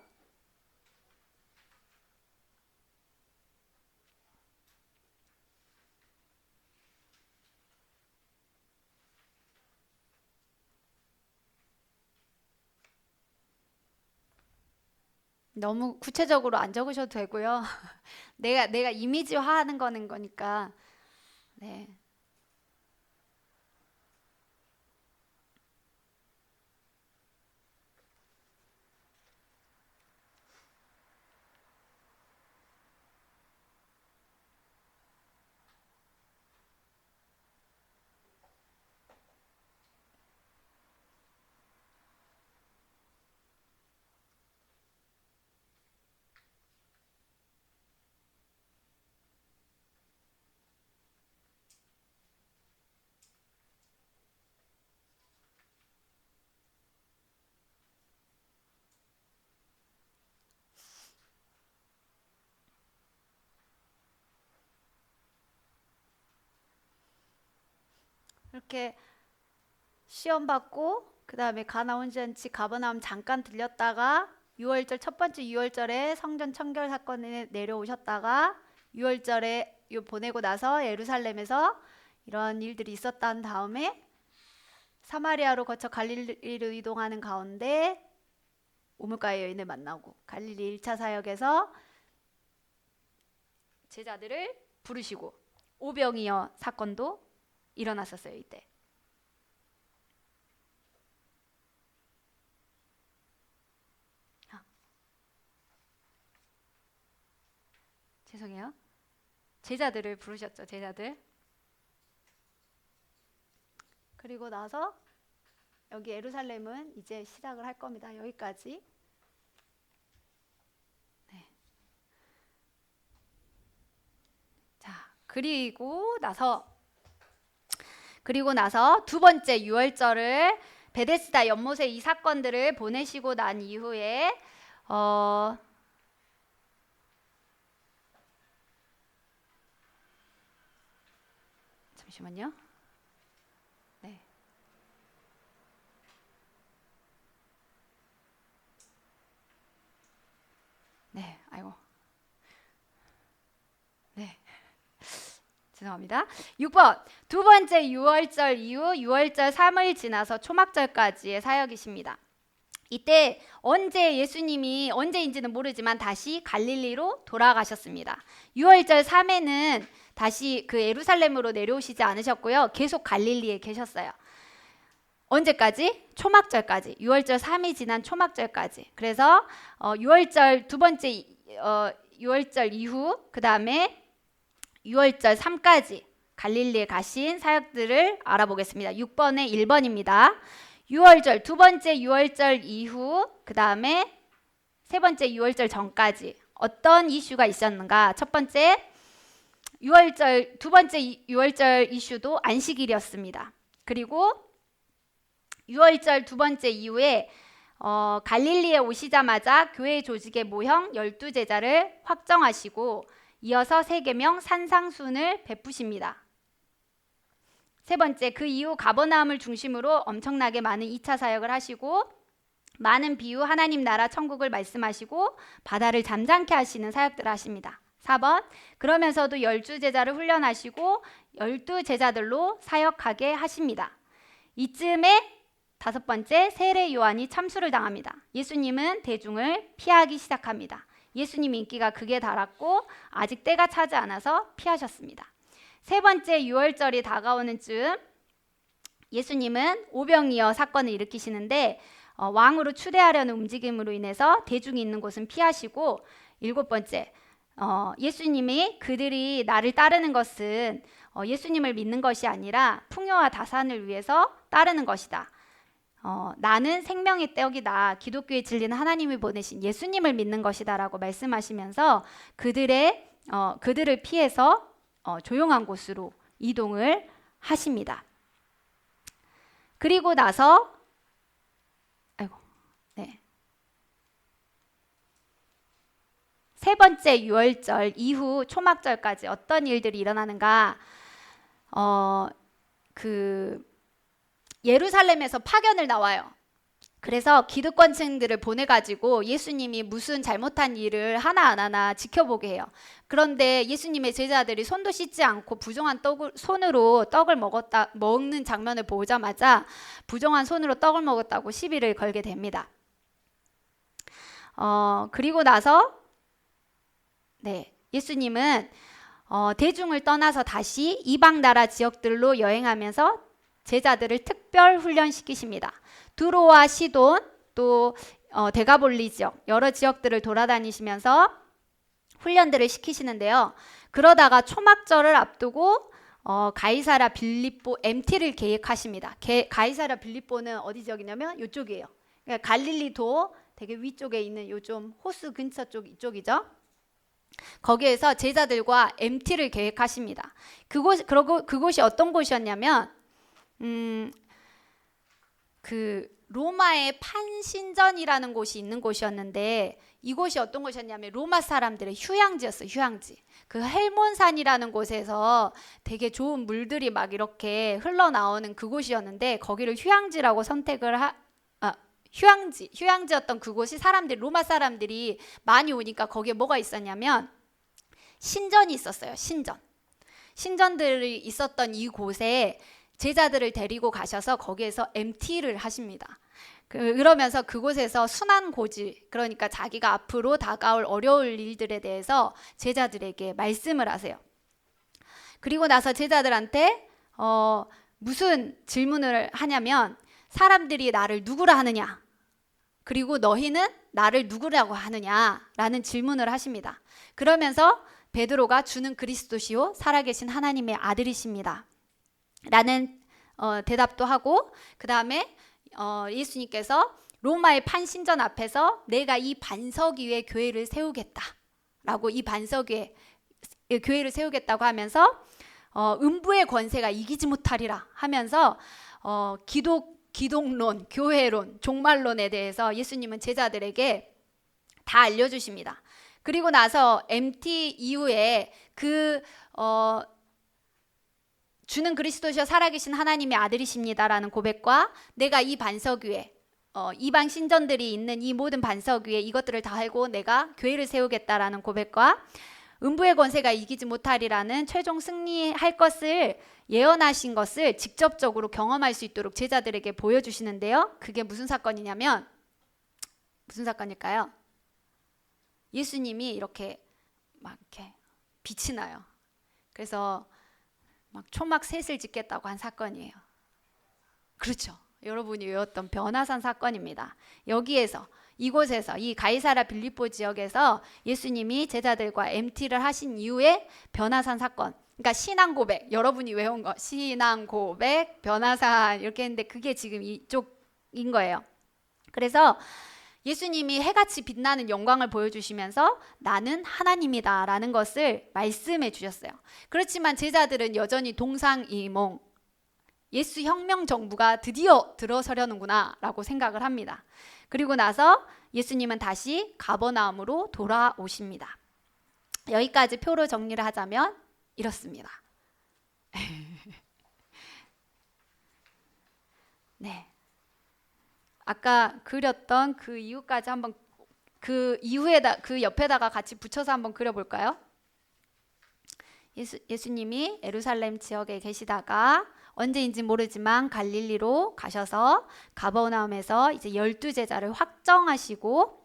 너무 구체적으로 안 적으셔도 되고요. 내가 이미지화하는 거니까. 네. 이렇게 시험 받고 그 다음에 가나 온전치 가버나움 잠깐 들렸다가 6월절 첫 번째 6월절에 성전 청결 사건에 내려오셨다가 6월절에 보내고 나서 예루살렘에서 이런 일들이 있었다는 다음에 사마리아로 거쳐 갈릴리로 이동하는 가운데 우물가의 여인을 만나고 갈릴리 1차 사역에서 제자들을 부르시고 오병이어 사건도 일어났었어요. 이때. 죄송해요. 제자들을 부르셨죠. 제자들. 그리고 나서 여기 예루살렘은 이제 시작을 할 겁니다. 여기까지. 네. 자, 그리고 나서 두 번째 유월절을 베데스다 연못에 이 사건들을 보내시고 난 이후에 잠시만요. 네. 네, 아이고. 네. 죄송합니다. 6번. 두 번째 유월절 이후 유월절 3일 지나서 초막절까지의 사역이십니다. 이때 예수님이 언제인지는 모르지만 다시 갈릴리로 돌아가셨습니다. 유월절 3회는 다시 그 예루살렘으로 내려오시지 않으셨고요. 계속 갈릴리에 계셨어요. 언제까지? 초막절까지. 유월절 3이 지난 초막절까지. 그래서 유월절 두 번째 유월절 이후 그 다음에 유월절 3까지 갈릴리에 가신 사역들을 알아보겠습니다. 6번에 1번입니다. 유월절 두 번째 유월절 이후 그 다음에 세 번째 유월절 전까지 어떤 이슈가 있었는가? 첫 번째 두 번째 유월절 이슈도 안식일이었습니다. 그리고 유월절 두 번째 이후에 갈릴리에 오시자마자 교회 조직의 모형 12제자를 확정하시고 이어서 세계명 산상순을 베푸십니다. 세 번째, 그 이후 가버나움을 중심으로 엄청나게 많은 2차 사역을 하시고 많은 비유, 하나님 나라 천국을 말씀하시고 바다를 잠잠케 하시는 사역들을 하십니다. 4번, 그러면서도 12제자를 훈련하시고 12제자들로 사역하게 하십니다. 이쯤에 다섯 번째, 세례 요한이 참수를 당합니다. 예수님은 대중을 피하기 시작합니다. 예수님 인기가 극에 달았고 아직 때가 차지 않아서 피하셨습니다. 세 번째 유월절이 다가오는 즈음 예수님은 오병이어 사건을 일으키시는데 왕으로 추대하려는 움직임으로 인해서 대중이 있는 곳은 피하시고 일곱 번째 예수님이 그들이 나를 따르는 것은 예수님을 믿는 것이 아니라 풍요와 다산을 위해서 따르는 것이다. 나는 생명의 떡이다. 기독교의 진리는 하나님이 보내신 예수님을 믿는 것이다 라고 말씀하시면서 그들을 피해서 조용한 곳으로 이동을 하십니다. 그리고 나서 세 번째 유월절 이후 초막절까지 어떤 일들이 일어나는가? 예루살렘에서 파견을 나와요. 그래서 기득권층들을 보내가지고 예수님이 무슨 잘못한 일을 하나 안 하나 지켜보게 해요. 그런데 예수님의 제자들이 손도 씻지 않고 부정한 손으로 떡을 먹는 장면을 보자마자 부정한 손으로 떡을 먹었다고 시비를 걸게 됩니다. 그리고 나서 예수님은 대중을 떠나서 다시 이방 나라 지역들로 여행하면서 제자들을 특별 훈련시키십니다. 두로와 시돈 또 데가볼리 지역 여러 지역들을 돌아다니시면서 훈련들을 시키시는데요. 그러다가 초막절을 앞두고 가이사랴 빌립보 MT를 계획하십니다. 가이사랴 빌립보는 어디 지역이냐면 이쪽이에요. 그러니까 갈릴리도 되게 위쪽에 있는 요즘 호수 근처 쪽 이쪽이죠. 거기에서 제자들과 MT를 계획하십니다. 그곳이 어떤 곳이었냐면 로마의 판신전이라는 곳이 있는 곳이었는데 이곳이 어떤 곳이었냐면 로마 사람들의 휴양지였어요. 휴양지. 그 헬몬산이라는 곳에서 되게 좋은 물들이 막 이렇게 흘러나오는 그곳이었는데 거기를 휴양지라고 선택을 휴양지였던 그곳이 로마 사람들이 많이 오니까 거기에 뭐가 있었냐면 신전이 있었어요. 신전들이 있었던 이곳에 제자들을 데리고 가셔서 거기에서 MT를 하십니다. 그러면서 그곳에서 순환고지, 그러니까 자기가 앞으로 다가올 어려울 일들에 대해서 제자들에게 말씀을 하세요. 그리고 나서 제자들한테 무슨 질문을 하냐면 사람들이 나를 누구라 하느냐, 그리고 너희는 나를 누구라고 하느냐라는 질문을 하십니다. 그러면서 베드로가 주는 그리스도시요 살아계신 하나님의 아들이십니다 라는 대답도 하고, 그 다음에 예수님께서 로마의 판신전 앞에서 내가 이 반석 위에 교회를 세우겠다 라고, 이 반석 위에 교회를 세우겠다고 하면서 음부의 권세가 이기지 못하리라 하면서 기독론, 교회론, 종말론에 대해서 예수님은 제자들에게 다 알려주십니다. 그리고 나서 MT 이후에 주는 그리스도시여 살아계신 하나님의 아들이십니다라는 고백과 내가 이 반석 위에 이방 신전들이 있는 이 모든 반석 위에 이것들을 다 하고 내가 교회를 세우겠다라는 고백과 음부의 권세가 이기지 못하리라는 최종 승리할 것을 예언하신 것을 직접적으로 경험할 수 있도록 제자들에게 보여주시는데요. 그게 무슨 사건이냐면, 무슨 사건일까요? 예수님이 이렇게 막 이렇게 빛이 나요. 그래서 막 초막 셋을 짓겠다고 한 사건이에요. 그렇죠. 여러분이 외웠던 변화산 사건입니다. 여기에서, 이곳에서, 이 가이사랴 빌립보 지역에서 예수님이 제자들과 MT를 하신 이후에 변화산 사건, 그러니까 신앙 고백, 여러분이 외운 거 신앙 고백, 변화산 이렇게 했는데 그게 지금 이쪽인 거예요. 그래서 예수님이 해같이 빛나는 영광을 보여주시면서 나는 하나님이다 라는 것을 말씀해 주셨어요. 그렇지만 제자들은 여전히 동상이몽, 예수 혁명 정부가 드디어 들어서려는구나 라고 생각을 합니다. 그리고 나서 예수님은 다시 가버나움으로 돌아오십니다. 여기까지 표로 정리를 하자면 이렇습니다. 네. 아까 그렸던 그 이후까지 한번, 그 이후에다, 그 옆에다가 같이 붙여서 한번 그려볼까요? 예수님이 예루살렘 지역에 계시다가 언제인지 모르지만 갈릴리로 가셔서 가버나움에서 이제 12제자를 확정하시고,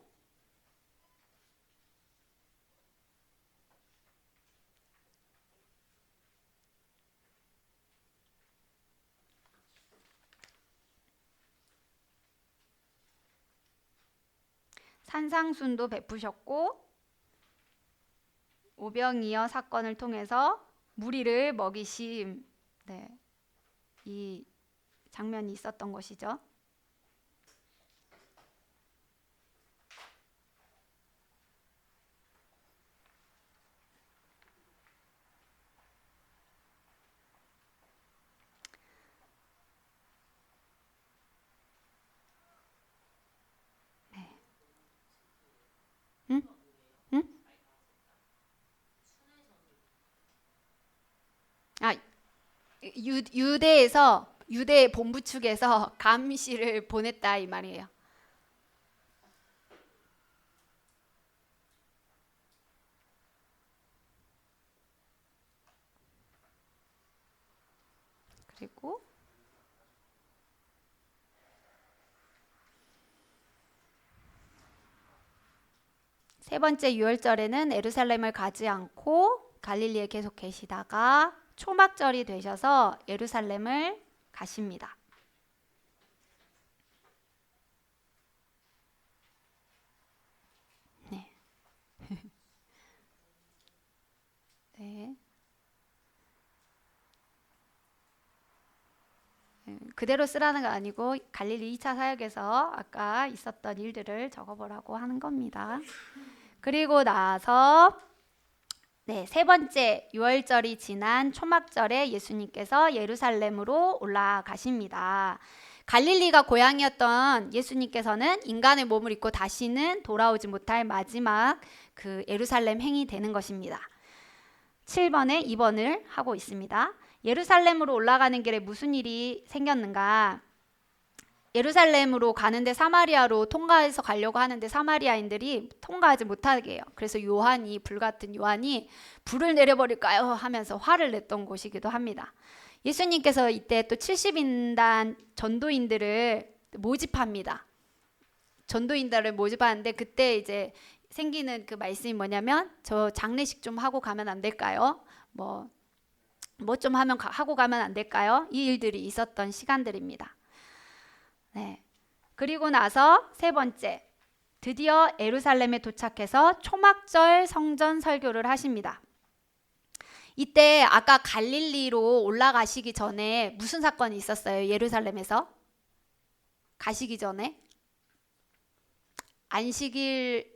산상순도 베푸셨고, 오병이어 사건을 통해서 무리를 먹이심, 네, 이 장면이 있었던 것이죠. 응? 응? 아, 유대에서, 유대 본부 측에서 감시를 보냈다 이 말이에요. 그리고 세 번째 유월절에는 예루살렘을 가지 않고 갈릴리에 계속 계시다가 초막절이 되셔서 예루살렘을 가십니다. 네. 네. 그대로 쓰라는 거 아니고 갈릴리 2차 사역에서 아까 있었던 일들을 적어보라고 하는 겁니다. 그리고 나서 네, 세 번째 유월절이 지난 초막절에 예수님께서 예루살렘으로 올라가십니다. 갈릴리가 고향이었던 예수님께서는 인간의 몸을 입고 다시는 돌아오지 못할 마지막 그 예루살렘 행이 되는 것입니다. 7번에 2번을 하고 있습니다. 예루살렘으로 올라가는 길에 무슨 일이 생겼는가? 예루살렘으로 가는데 사마리아로 통과해서 가려고 하는데 사마리아인들이 통과하지 못하게 해요. 그래서 요한이, 불같은 요한이 불을 내려버릴까요? 하면서 화를 냈던 곳이기도 합니다. 예수님께서 이때 또 70인단 전도인들을 모집합니다. 전도인들을 모집하는데 그때 이제 생기는 그 말씀이 뭐냐면 저 장례식 좀 하고 가면 안 될까요? 뭐 좀 하고 가면 안 될까요? 이 일들이 있었던 시간들입니다. 네. 그리고 나서 세 번째, 드디어 예루살렘에 도착해서 초막절 성전 설교를 하십니다. 이때 아까 갈릴리로 올라가시기 전에 무슨 사건이 있었어요? 예루살렘에서 가시기 전에 안식일에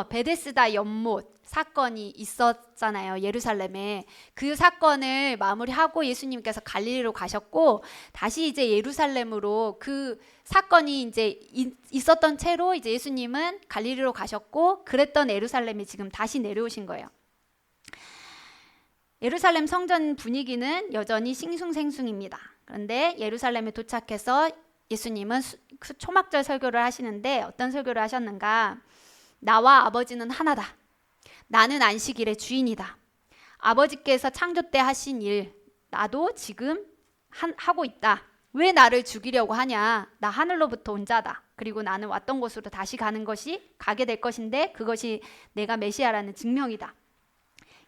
베데스다 연못 사건이 있었잖아요. 예루살렘에. 그 사건을 마무리하고 예수님께서 갈릴리로 가셨고 다시 이제 예루살렘으로 그 사건이 이제 있었던 채로 이제 예수님은 갈릴리로 가셨고 그랬던 예루살렘이 지금 다시 내려오신 거예요. 예루살렘 성전 분위기는 여전히 싱숭생숭입니다. 그런데 예루살렘에 도착해서 예수님은 초막절 설교를 하시는데 어떤 설교를 하셨는가? 나와 아버지는 하나다. 나는 안식일의 주인이다. 아버지께서 창조 때 하신 일 나도 지금 하고 있다. 왜 나를 죽이려고 하냐? 나 하늘로부터 온 자다. 그리고 나는 왔던 곳으로 다시 가게 될 것인데 그것이 내가 메시아라는 증명이다.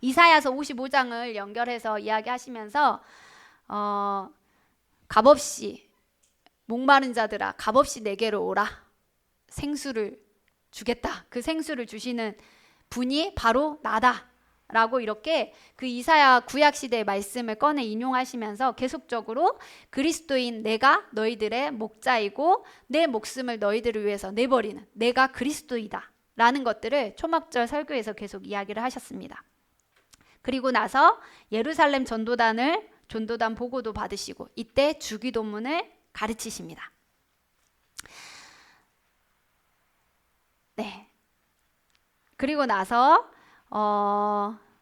이사야서 55장을 연결해서 이야기하시면서 값없이 목마른 자들아 값없이 내게로 오라. 생수를 주겠다. 그 생수를 주시는 분이 바로 나다 라고 이렇게 그 이사야 구약시대의 말씀을 꺼내 인용하시면서 계속적으로 그리스도인 내가 너희들의 목자이고 내 목숨을 너희들을 위해서 내버리는 내가 그리스도이다 라는 것들을 초막절 설교에서 계속 이야기를 하셨습니다. 그리고 나서 예루살렘 전도단 보고도 받으시고 이때 주기도문을 가르치십니다. 네. 그리고 나서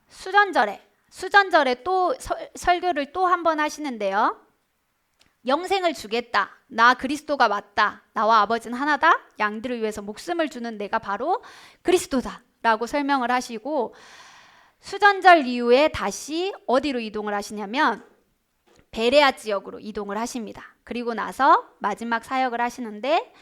수전절에 또 설교를 또 한 번 하시는데요. 영생을 주겠다. 나 그리스도가 맞다. 나와 아버지는 하나다. 양들을 위해서 목숨을 주는 내가 바로 그리스도다. 라고 설명을 하시고 수전절 이후에 다시 어디로 이동을 하시냐면 베레아 지역으로 이동을 하십니다. 그리고 나서 마지막 사역을 하시는데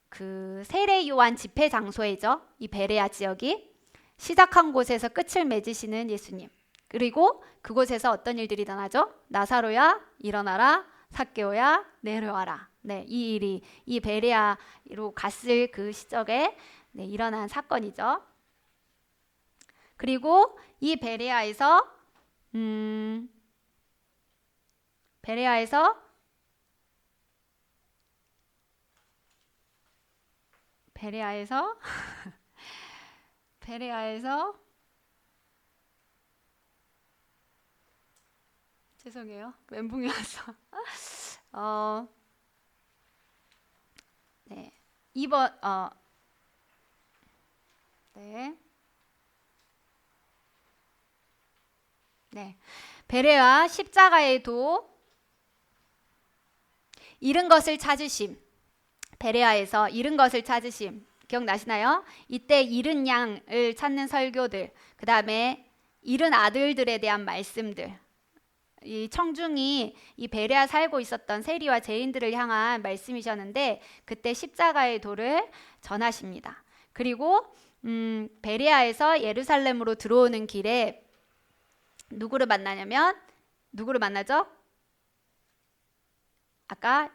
그 세례 요한 집회 장소이죠. 이 베레아 지역이 시작한 곳에서 끝을 맺으시는 예수님. 그리고 그곳에서 어떤 일들이 일어나죠? 나사로야 일어나라. 삭개오야 내려와라. 네, 이 일이 이 베레아로 갔을 그 시절에 일어난 사건이죠. 그리고 이 베레아에서 죄송해요. 멘붕이 와서. 네. 2번 네. 네. 베레아 십자가의 도 잃은 것을 찾으심. 베레아에서 잃은 것을 찾으심. 기억나시나요? 이때 잃은 양을 찾는 설교들, 그 다음에 잃은 아들들에 대한 말씀들, 이 청중이 이 베레아 살고 있었던 세리와 죄인들을 향한 말씀이셨는데 그때 십자가의 도를 전하십니다. 그리고 베레아에서 예루살렘으로 들어오는 길에 누구를 만나죠? 아까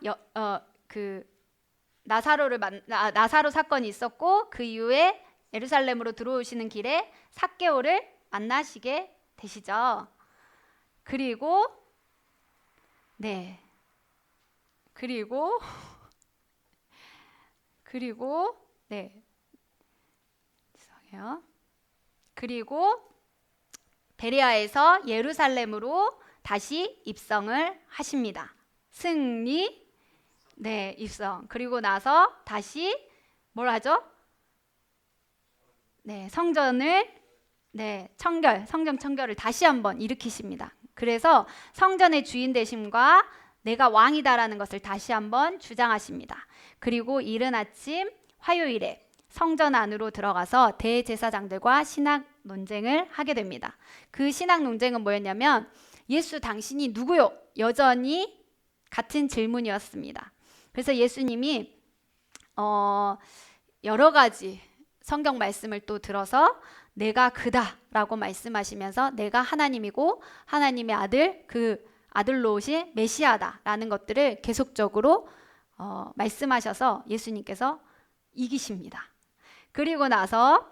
나사로 사건이 있었고 그 이후에 예루살렘으로 들어오시는 길에 삭개오를 만나시게 되시죠. 그리고 죄송해요. 그리고 베레아에서 예루살렘으로 다시 입성을 하십니다. 입성. 그리고 나서 다시 뭘 하죠? 성전 청결을 다시 한번 일으키십니다. 그래서 성전의 주인 되심과 내가 왕이다라는 것을 다시 한번 주장하십니다. 그리고 이른 아침 화요일에 성전 안으로 들어가서 대제사장들과 신학 논쟁을 하게 됩니다. 그 신학 논쟁은 뭐였냐면 예수 당신이 누구요? 여전히 같은 질문이었습니다. 그래서 예수님이 여러 가지 성경 말씀을 또 들어서 내가 그다라고 말씀하시면서 내가 하나님이고 하나님의 아들, 그 아들로 오신 메시아다라는 것들을 계속적으로 말씀하셔서 예수님께서 이기십니다. 그리고 나서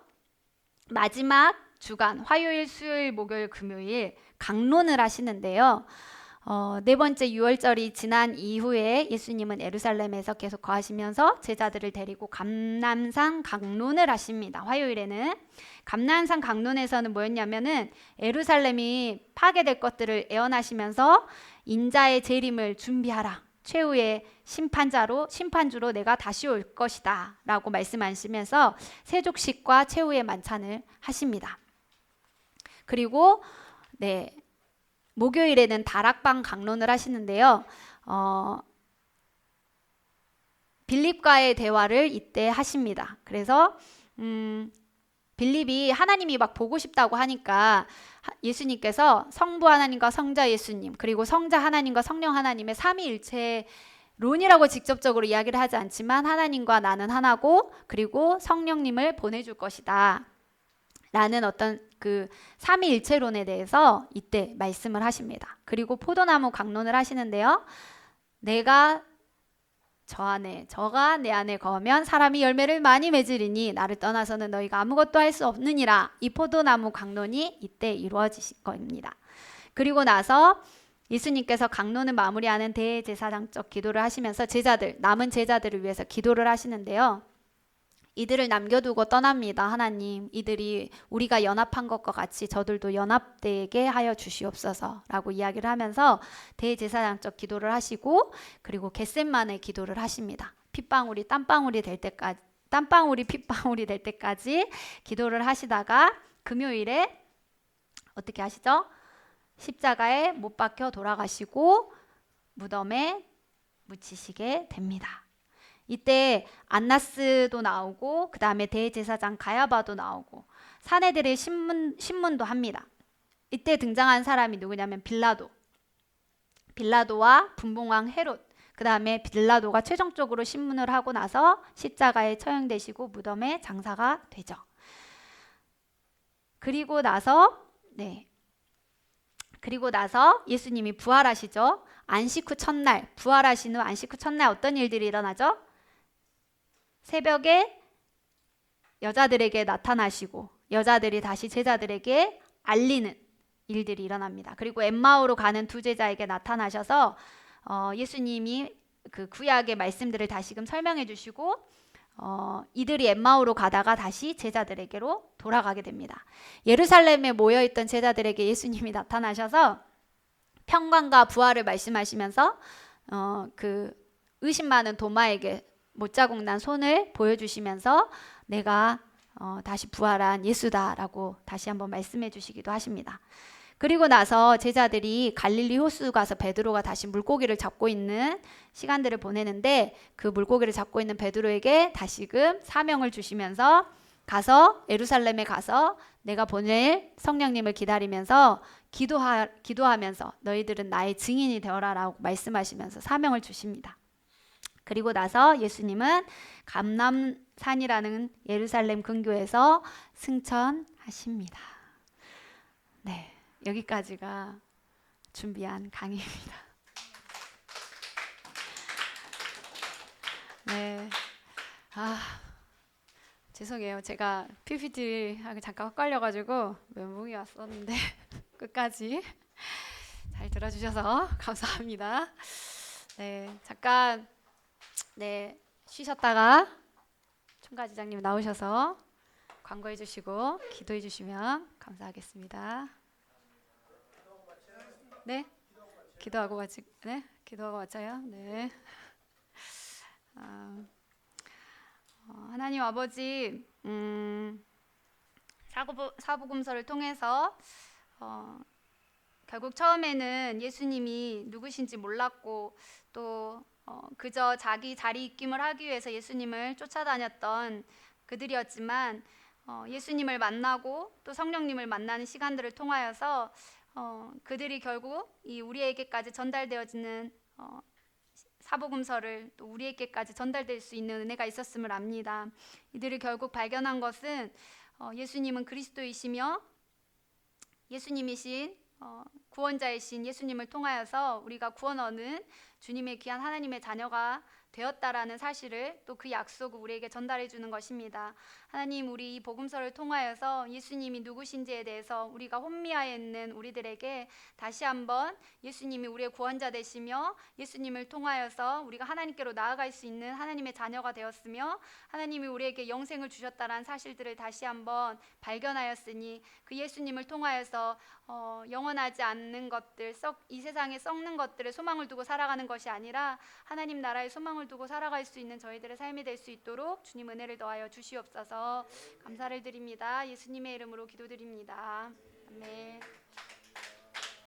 마지막 주간 화요일, 수요일, 목요일, 금요일 강론을 하시는데요. 네 번째 유월절이 지난 이후에 예수님은 예루살렘에서 계속 거하시면서 제자들을 데리고 감람산 강론을 하십니다. 화요일에는 감람산 강론에서는 뭐였냐면은 예루살렘이 파괴될 것들을 예언하시면서 인자의 재림을 준비하라. 최후의 심판주로 내가 다시 올 것이다 라고 말씀하시면서 세족식과 최후의 만찬을 하십니다. 그리고 목요일에는 다락방 강론을 하시는데요. 빌립과의 대화를 이때 하십니다. 그래서 빌립이 하나님이 막 보고 싶다고 하니까 예수님께서 성부 하나님과 성자 예수님 그리고 성자 하나님과 성령 하나님의 삼위일체론이라고 직접적으로 이야기를 하지 않지만 하나님과 나는 하나고 그리고 성령님을 보내줄 것이다 라는 어떤 그 삼위일체론에 대해서 이때 말씀을 하십니다. 그리고 포도나무 강론을 하시는데요. 내가 저가 내 안에 거하면 사람이 열매를 많이 맺으리니 나를 떠나서는 너희가 아무것도 할 수 없느니라. 이 포도나무 강론이 이때 이루어지실 겁니다. 그리고 나서 예수님께서 강론을 마무리하는 대제사장적 기도를 하시면서 남은 제자들을 위해서 기도를 하시는데요. 이들을 남겨두고 떠납니다. 하나님, 이들이 우리가 연합한 것과 같이 저들도 연합되게 하여 주시옵소서 라고 이야기를 하면서 대제사장적 기도를 하시고 그리고 겟셋만의 기도를 하십니다. 핏방울이 땀방울이 될 때까지 땀방울이 핏방울이 될 때까지 기도를 하시다가 금요일에 어떻게 하시죠? 십자가에 못 박혀 돌아가시고 무덤에 묻히시게 됩니다. 이때 안나스도 나오고 그 다음에 대제사장 가야바도 나오고 사내들의 신문도 합니다. 이때 등장한 사람이 누구냐면 빌라도와 분봉왕 헤롯 그 다음에 빌라도가 최종적으로 신문을 하고 나서 십자가에 처형되시고 무덤에 장사가 되죠. 그리고 나서 예수님이 부활하시죠. 안식 후 첫날 부활하신 후 안식 후 첫날 어떤 일들이 일어나죠? 새벽에 여자들에게 나타나시고 여자들이 다시 제자들에게 알리는 일들이 일어납니다. 그리고 엠마오로 가는 두 제자에게 나타나셔서 예수님이 그 구약의 말씀들을 다시금 설명해 주시고 이들이 엠마오로 가다가 다시 제자들에게로 돌아가게 됩니다. 예루살렘에 모여있던 제자들에게 예수님이 나타나셔서 평강과 부활을 말씀하시면서 그 의심 많은 도마에게 못자국 난 손을 보여주시면서 내가 다시 부활한 예수다라고 다시 한번 말씀해 주시기도 하십니다. 그리고 나서 제자들이 갈릴리 호수 가서 베드로가 다시 물고기를 잡고 있는 시간들을 보내는데 그 물고기를 잡고 있는 베드로에게 다시금 사명을 주시면서 예루살렘에 가서 내가 보낼 성령님을 기다리면서 기도하면서 너희들은 나의 증인이 되어라라고 말씀하시면서 사명을 주십니다. 그리고 나서 예수님은 감람산이라는 예루살렘 근교에서 승천하십니다. 네, 여기까지가 준비한 강의입니다. 네, 죄송해요. 제가 PPT하고 잠깐 헷갈려가지고 멘붕이 왔었는데 끝까지 잘 들어주셔서 감사합니다. 네, 잠깐 쉬셨다가 총괄지장님 나오셔서 광고해 주시고 기도해 주시면 감사하겠습니다. 네? 기도하고 마쳐요? 네. 하나님 아버지, 사복음서를 통해서 결국 처음에는 예수님이 누구신지 몰랐고 또 그저 자기 자리 입김을 하기 위해서 예수님을 쫓아다녔던 그들이었지만 예수님을 만나고 또 성령님을 만나는 시간들을 통하여서 그들이 결국 이 우리에게까지 전달되어지는 사복음서를 또 우리에게까지 전달될 수 있는 은혜가 있었음을 압니다. 이들을 결국 발견한 것은 예수님은 그리스도이시며 예수님이신 구원자이신 예수님을 통하여서 우리가 구원 얻는 주님의 귀한 하나님의 자녀가 되었다라는 사실을 또 그 약속을 우리에게 전달해 주는 것입니다. 하나님, 우리 이 복음서를 통하여서 예수님이 누구신지에 대해서 우리가 혼미하에 있는 우리들에게 다시 한번 예수님이 우리의 구원자 되시며 예수님을 통하여서 우리가 하나님께로 나아갈 수 있는 하나님의 자녀가 되었으며 하나님이 우리에게 영생을 주셨다라는 사실들을 다시 한번 발견하였으니 그 예수님을 통하여서 영원하지 않는 것들, 이 세상에 썩는 것들에 소망을 두고 살아가는 것이 아니라 하나님 나라의 소망을 두고 살아갈 수 있는 저희들의 삶이 될 수 있도록 주님 은혜를 더하여 주시옵소서. 감사를 드립니다. 예수님의 이름으로 기도드립니다. 아멘.